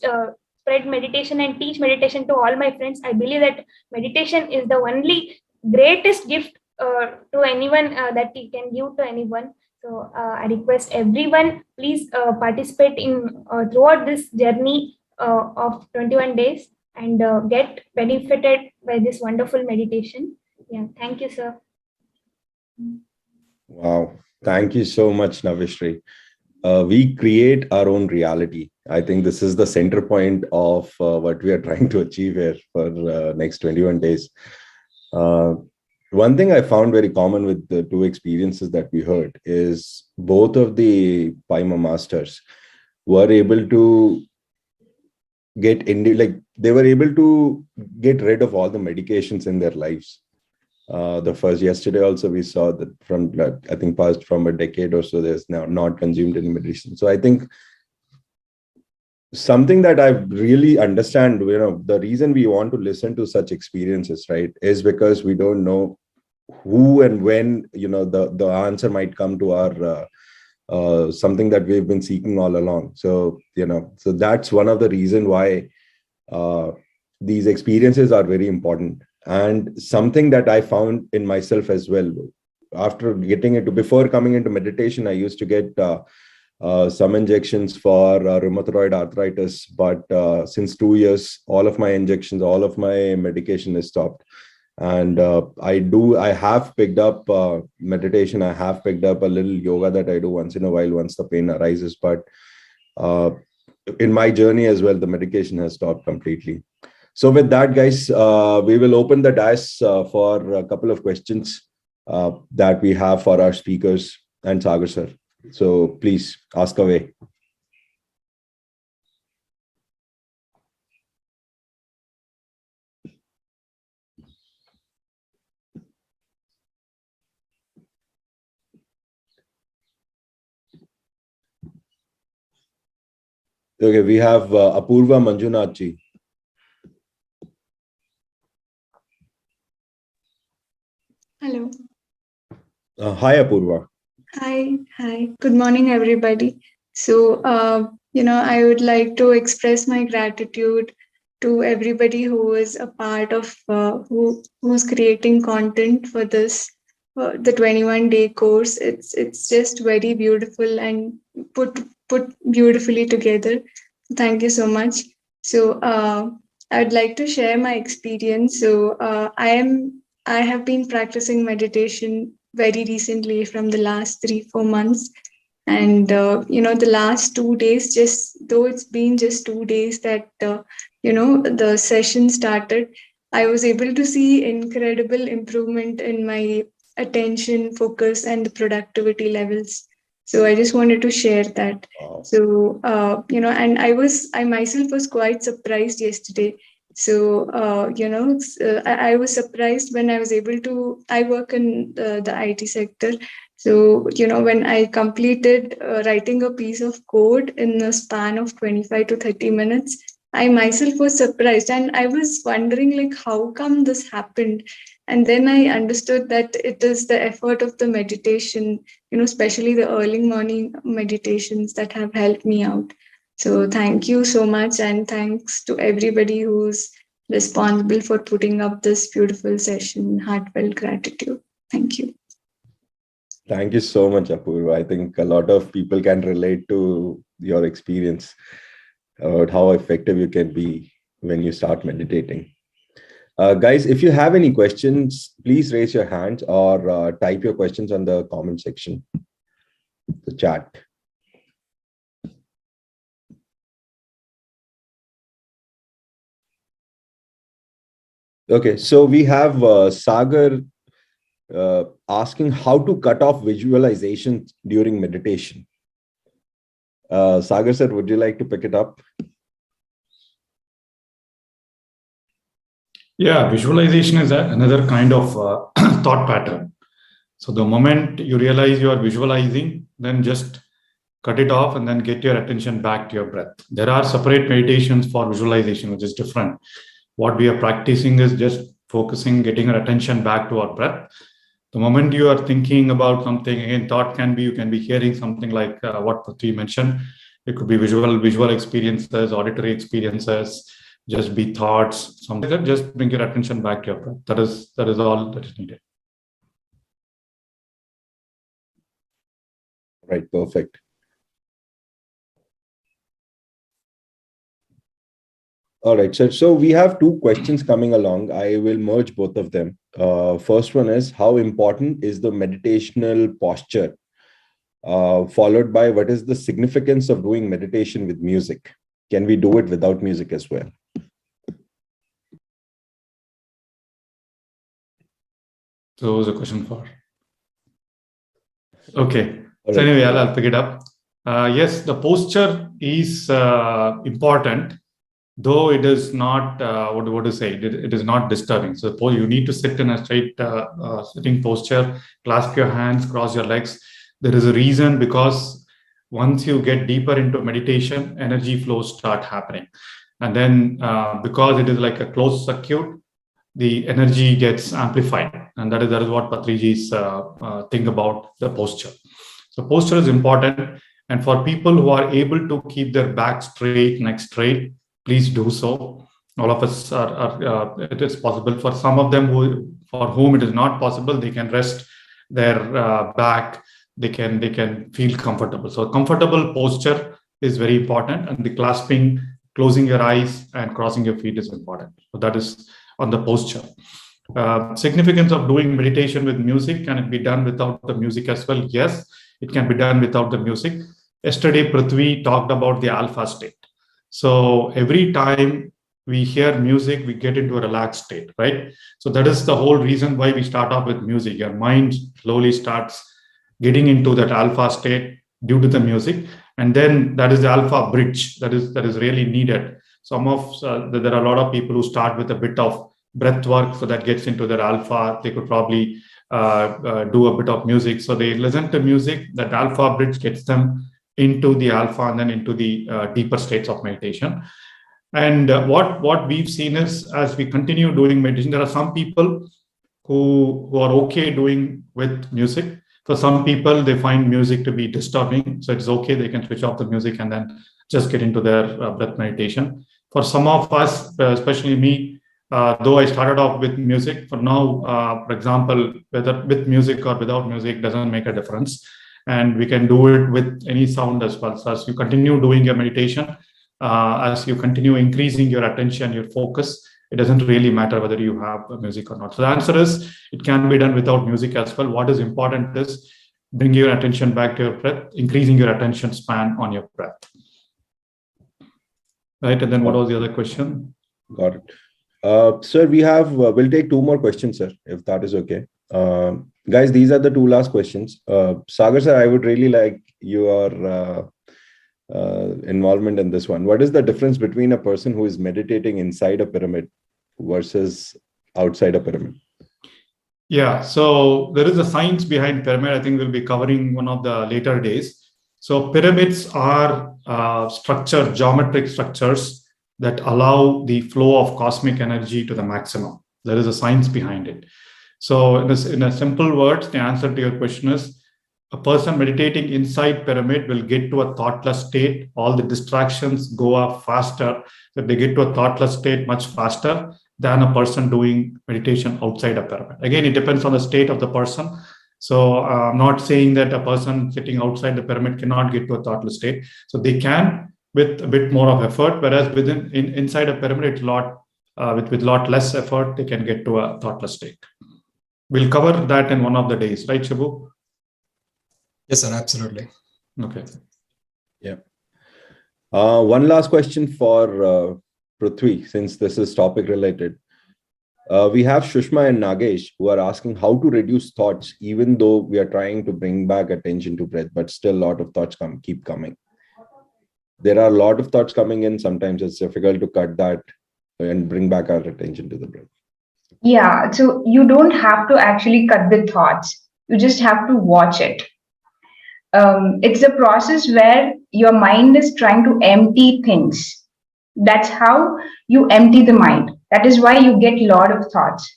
spread meditation and teach meditation to all my friends. I believe that meditation is the only greatest gift to anyone that you can give to anyone. So I request everyone, please participate in throughout this journey of 21 days and get benefited by this wonderful meditation. Yeah, thank you, sir. Wow. Thank you so much, Navishri. We create our own reality. I think this is the center point of what we are trying to achieve here for next 21 days. One thing I found very common with the two experiences that we heard is both of the Paima masters were able to they were able to get rid of all the medications in their lives. Yesterday also we saw that from, I think, past from a decade or so, there's now not consumed any medicine. So I think something that I really understand, the reason we want to listen to such experiences, right, is because we don't know who and when, the answer might come to our something that we've been seeking all along. So, so that's one of the reasons why these experiences are very important. And something that I found in myself as well, before coming into meditation, I used to get some injections for rheumatoid arthritis, but since 2 years, all of my injections, all of my medication is stopped. And I have picked up meditation. I have picked up a little yoga that I do once in a while, once the pain arises. But in my journey as well, the medication has stopped completely. So with that, guys, we will open the dais for a couple of questions that we have for our speakers and Sagar sir. So please ask away. Okay, we have Apurva Manjunathji. Hello. Hi, Apurva. Hi. Good morning, everybody. So, I would like to express my gratitude to everybody who is a part of who's creating content for this, the 21-day course. It's just very beautiful and put beautifully together. Thank you so much. So, I would like to share my experience. So, I have been practicing meditation very recently from the last 3-4 months. And, the last 2 days, though it's been just 2 days that, the session started, I was able to see incredible improvement in my attention, focus, and the productivity levels. So I just wanted to share that. Wow. So, and I myself was quite surprised yesterday. So, I was surprised when I was able to, I work in the IT sector. So, when I completed writing a piece of code in a span of 25 to 30 minutes, I myself was surprised. And I was wondering, how come this happened? And then I understood that it is the effort of the meditation, especially the early morning meditations that have helped me out. So thank you so much. And thanks to everybody who's responsible for putting up this beautiful session. Heartfelt gratitude. Thank you. Thank you so much, Apurva. I think a lot of people can relate to your experience about how effective you can be when you start meditating. Guys, if you have any questions, please raise your hands or type your questions on the comment section. the chat. Okay, so we have Sagar asking how to cut off visualization during meditation. Sagar sir, would you like to pick it up? Yeah, visualization is another kind of thought pattern. So the moment you realize you are visualizing, then just cut it off and then get your attention back to your breath. There are separate meditations for visualization, which is different. What we are practicing is just focusing, getting our attention back to our breath. The moment you are thinking about something, again, thought can be, you can be hearing something like what Prithvi mentioned. It could be visual experiences, auditory experiences, just be thoughts, something like that. Just bring your attention back to your breath. That is all that is needed. Right, perfect. All right, so we have two questions coming along. I will merge both of them. First one is, how important is the meditational posture? Followed by, what is the significance of doing meditation with music? Can we do it without music as well? So was a question for. Okay. All So right. anyway, I'll pick it up. Yes, the posture is important, though it is not, what to say, it is not disturbing. So you need to sit in a straight sitting posture, clasp your hands, cross your legs. There is a reason, because once you get deeper into meditation, energy flows start happening. And then because it is like a closed circuit, the energy gets amplified. And that is what Patriji's think about the posture. So posture is important. And for people who are able to keep their back straight, neck straight, please do so. All of us it is possible. For some of them for whom it is not possible, they can rest their back. They can feel comfortable. So comfortable posture is very important, and the clasping, closing your eyes, and crossing your feet is important. So that is on the posture. Significance of doing meditation with music. Can it be done without the music as well? Yes, it can be done without the music. Yesterday, Prithvi talked about the alpha state. So every time we hear music, we get into a relaxed state, right? So that is the whole reason why we start off with music. Your mind slowly starts getting into that alpha state due to the music. And then that is the alpha bridge that is really needed. There are a lot of people who start with a bit of breath work, so that gets into their alpha. They could probably do a bit of music. So they listen to music, that alpha bridge gets them into the alpha and then into the deeper states of meditation. And what we've seen is, as we continue doing meditation, there are some people who are okay doing with music. For some people, they find music to be disturbing. So it's okay, they can switch off the music and then just get into their breath meditation. For some of us, especially me, though I started off with music, for now, for example, whether with music or without music doesn't make a difference. And we can do it with any sound as well. So as you continue doing your meditation, as you continue increasing your attention, your focus, it doesn't really matter whether you have music or not. So the answer is, it can be done without music as well. What is important is bringing your attention back to your breath, increasing your attention span on your breath. Right, and then what was the other question? Got it. Sir, we'll take two more questions, sir, if that is okay. Guys, these are the two last questions. Sagar sir, I would really like your involvement in this one. What is the difference between a person who is meditating inside a pyramid versus outside a pyramid? Yeah, so there is a science behind pyramid. I think we'll be covering one of the later days. So pyramids are geometric structures that allow the flow of cosmic energy to the maximum. There is a science behind it. So in a simple words, the answer to your question is, a person meditating inside pyramid will get to a thoughtless state. All the distractions go up faster. So they get to a thoughtless state much faster than a person doing meditation outside a pyramid. Again, it depends on the state of the person. So I'm not saying that a person sitting outside the pyramid cannot get to a thoughtless state. So they can with a bit more of effort, whereas inside a pyramid, it's with a lot less effort, they can get to a thoughtless state. We'll cover that in one of the days, right, Shibu? Yes, sir, absolutely. Okay. Yeah. One last question for Prithvi, since this is topic related. We have Shushma and Nagesh who are asking how to reduce thoughts, even though we are trying to bring back attention to breath, but still a lot of thoughts keep coming. There are a lot of thoughts coming in. Sometimes it's difficult to cut that and bring back our attention to the breath. Yeah, so you don't have to actually cut the thoughts. You just have to watch it. It's a process where your mind is trying to empty things. That's how you empty the mind. That is why you get a lot of thoughts.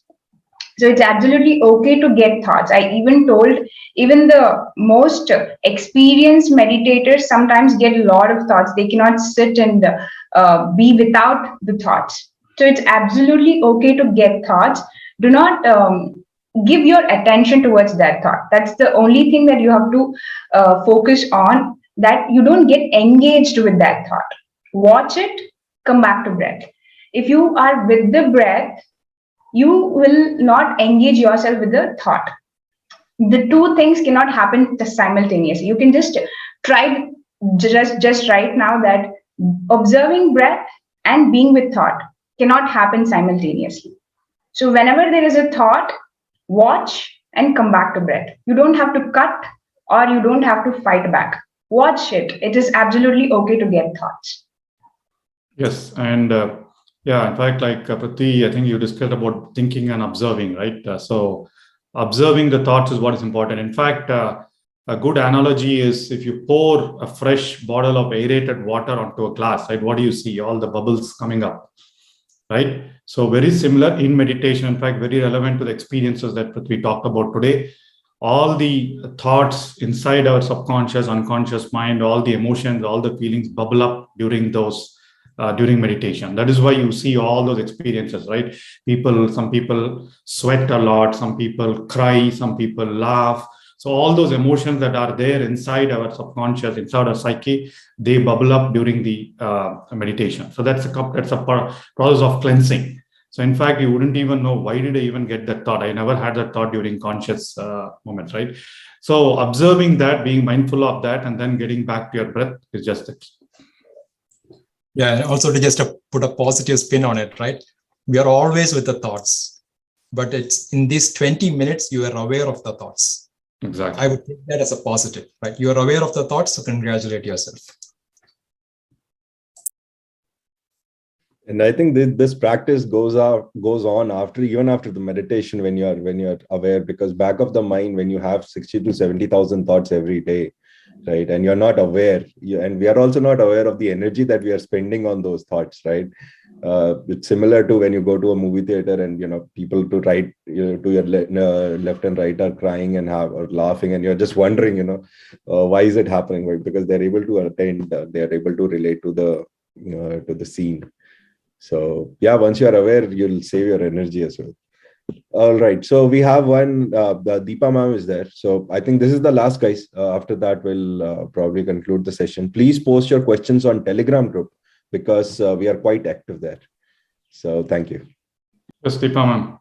So it's absolutely okay to get thoughts. I even told even the most experienced meditators sometimes get a lot of thoughts. They cannot sit and be without the thoughts. So it's absolutely okay to get thoughts. Do not give your attention towards that thought. That's the only thing that you have to focus on, that you don't get engaged with that thought. Watch it, come back to breath. If you are with the breath, you will not engage yourself with the thought. The two things cannot happen simultaneously. You can just try just right now that observing breath and being with thought cannot happen simultaneously. So whenever there is a thought, watch and come back to breath. You don't have to cut or you don't have to fight back. Watch it. It is absolutely okay to get thoughts. Yes, and yeah, in fact, like Prati, I think you discussed about thinking and observing, right? So observing the thoughts is what is important. In fact, a good analogy is if you pour a fresh bottle of aerated water onto a glass, right? What do you see? All the bubbles coming up, right? So very similar in meditation, in fact, very relevant to the experiences that we talked about today. All the thoughts inside our subconscious, unconscious mind, all the emotions, all the feelings bubble up during those during meditation. That is why you see all those experiences, right? Some people sweat a lot, some people cry, some people laugh. So all those emotions that are there inside our subconscious, inside our psyche, they bubble up during the meditation. So that's a process of cleansing. So in fact, you wouldn't even know, why did I even get that thought? I never had that thought during conscious moments, right? So observing that, being mindful of that, and then getting back to your breath is just the key. Yeah, and also to just put a positive spin on it, right? We are always with the thoughts, but it's in these 20 minutes, you are aware of the thoughts. Exactly. I would take that as a positive, right? You are aware of the thoughts, so congratulate yourself. And I think this practice goes on even after the meditation, when you're aware, because back of the mind, when you have 60 to 70,000 thoughts every day, right, and you're not aware, and we are also not aware of the energy that we are spending on those thoughts, right? It's similar to when you go to a movie theater and people to right to your left and right are crying and or laughing, and you're just wondering, why is it happening? Right? Because they're able to attend, they're able to relate to the scene. So yeah, once you're aware, you'll save your energy as well. All right. So we have one, Deepa ma'am is there. So I think this is the last, guys. After that, we'll probably conclude the session. Please post your questions on Telegram group, because we are quite active there. So thank you. Yes, Deepa ma'am.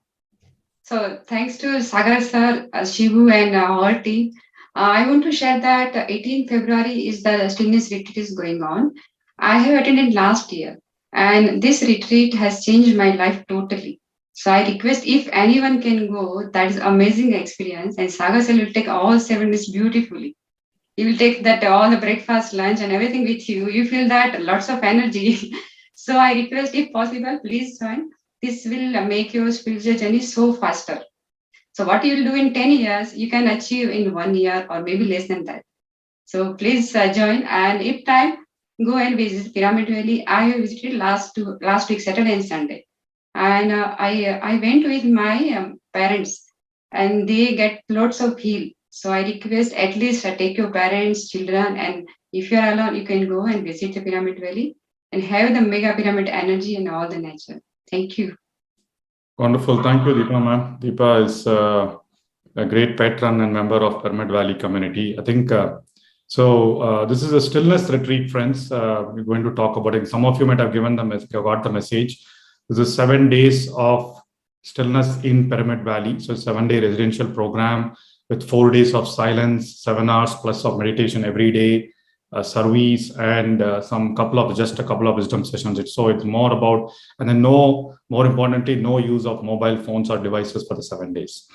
So thanks to Sagar sir, Shivu and our team. I want to share that 18th February is the stillness retreat is going on. I have attended last year, and this retreat has changed my life totally. So I request if anyone can go, that is amazing experience. And Sagar sir will take all 7 days beautifully. You will take that all the breakfast, lunch, and everything with you. You feel that lots of energy. So I request, if possible, please join. This will make your spiritual journey so faster. So what you will do in 10 years, you can achieve in 1 year or maybe less than that. So please join. And if time, go and visit Pyramid Valley. I visited last week, Saturday and Sunday. And I went with my parents, and they get lots of heal. So I request at least take your parents, children, and if you're alone, you can go and visit the Pyramid Valley and have the mega pyramid energy and all the nature. Thank you. Wonderful. Thank you, Deepa ma'am. Deepa is a great patron and member of Pyramid Valley community. I think this is a stillness retreat, friends. We're going to talk about it. Some of you might have got the message. This is 7 days of stillness in Pyramid Valley. So 7-day residential program with 4 days of silence, 7 hours plus of meditation every day, service, and a couple of wisdom sessions. So it's more about, and then more importantly, no use of mobile phones or devices for the 7 days.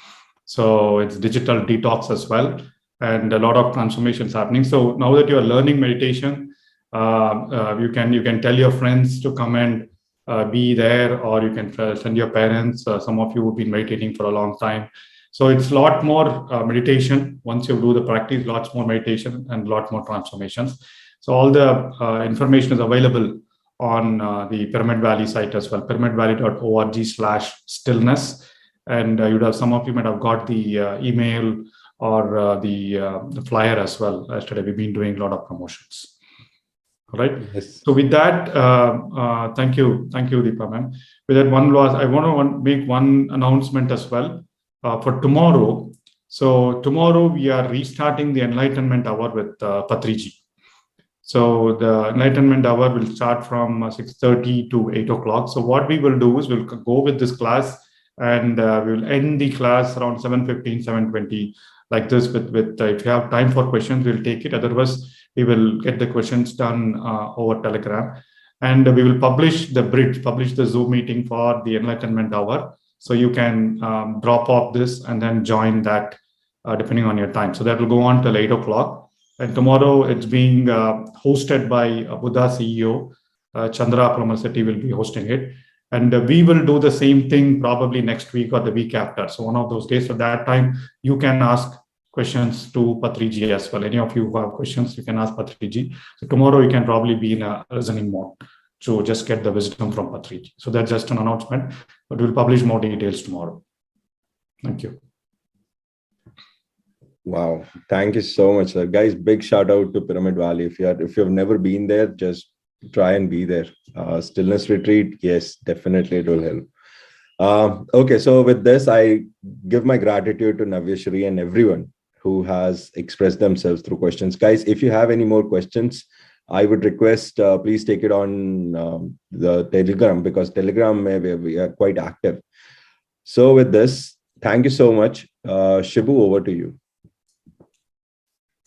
So it's digital detox as well, and a lot of transformations happening. So now that you are learning meditation, you can tell your friends to come and be there, or you can send your parents. Some of you have been meditating for a long time. So it's a lot more meditation. Once you do the practice, lots more meditation and a lot more transformations. So all the information is available on the Pyramid Valley site as well, pyramidvalley.org/stillness. And some of you might have got the email or the flyer as well. Yesterday, we've been doing a lot of promotions. All right. Yes. So with that, thank you, Deepa ma'am. With that, I want to make one announcement as well. For tomorrow. So tomorrow we are restarting the Enlightenment Hour with Patriji. So the Enlightenment Hour will start from 6:30 to 8 o'clock. So what we will do is we'll go with this class, and we'll end the class around 7:15, 7:20, like this. With if you have time for questions, we'll take it. Otherwise, we will get the questions done over Telegram, and we will publish the Zoom meeting for the Enlightenment Hour. So you can drop off this and then join that depending on your time. So that will go on till 8 o'clock. And tomorrow it's being hosted by Buddha CEO, Chandra Pramasetti will be hosting it. And we will do the same thing probably next week or the week after. So one of those days, so that time you can ask questions to Patriji as well. Any of you who have questions, you can ask Patriji. So tomorrow you can probably be in a listening mode to just get the wisdom from Patriji. So that's just an announcement, but we'll publish more details tomorrow. Thank you. Wow. Thank you so much, sir. Guys, big shout out to Pyramid Valley. If you've never been there, just try and be there. Stillness retreat, yes, definitely it will help. Okay, so with this, I give my gratitude to Navyashri and everyone who has expressed themselves through questions. Guys, if you have any more questions, I would request, please take it on the Telegram, because Telegram, we are quite active. So with this, thank you so much. Shibu, over to you.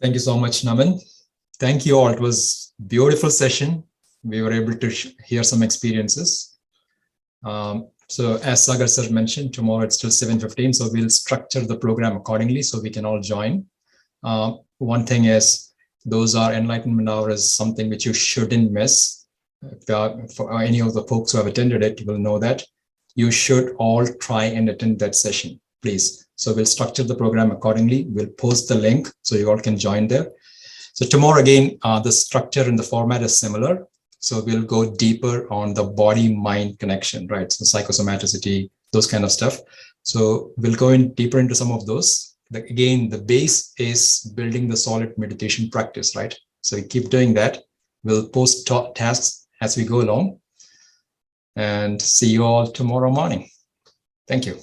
Thank you so much, Naman. Thank you all. It was a beautiful session. We were able to hear some experiences. So as Sagar sir mentioned, tomorrow it's till 7:15. So we'll structure the program accordingly so we can all join. One thing is, those are enlightenment hours, something which you shouldn't miss. For any of the folks who have attended it, you will know that you should all try and attend that session, please. So we'll structure the program accordingly. We'll post the link so you all can join there. So tomorrow again, the structure and the format is similar. So we'll go deeper on the body-mind connection, right? So psychosomaticity, those kind of stuff. So we'll go in deeper into some of those. Again, the base is building the solid meditation practice, right? So we keep doing that. We'll post tasks as we go along, and see you all tomorrow morning. Thank you.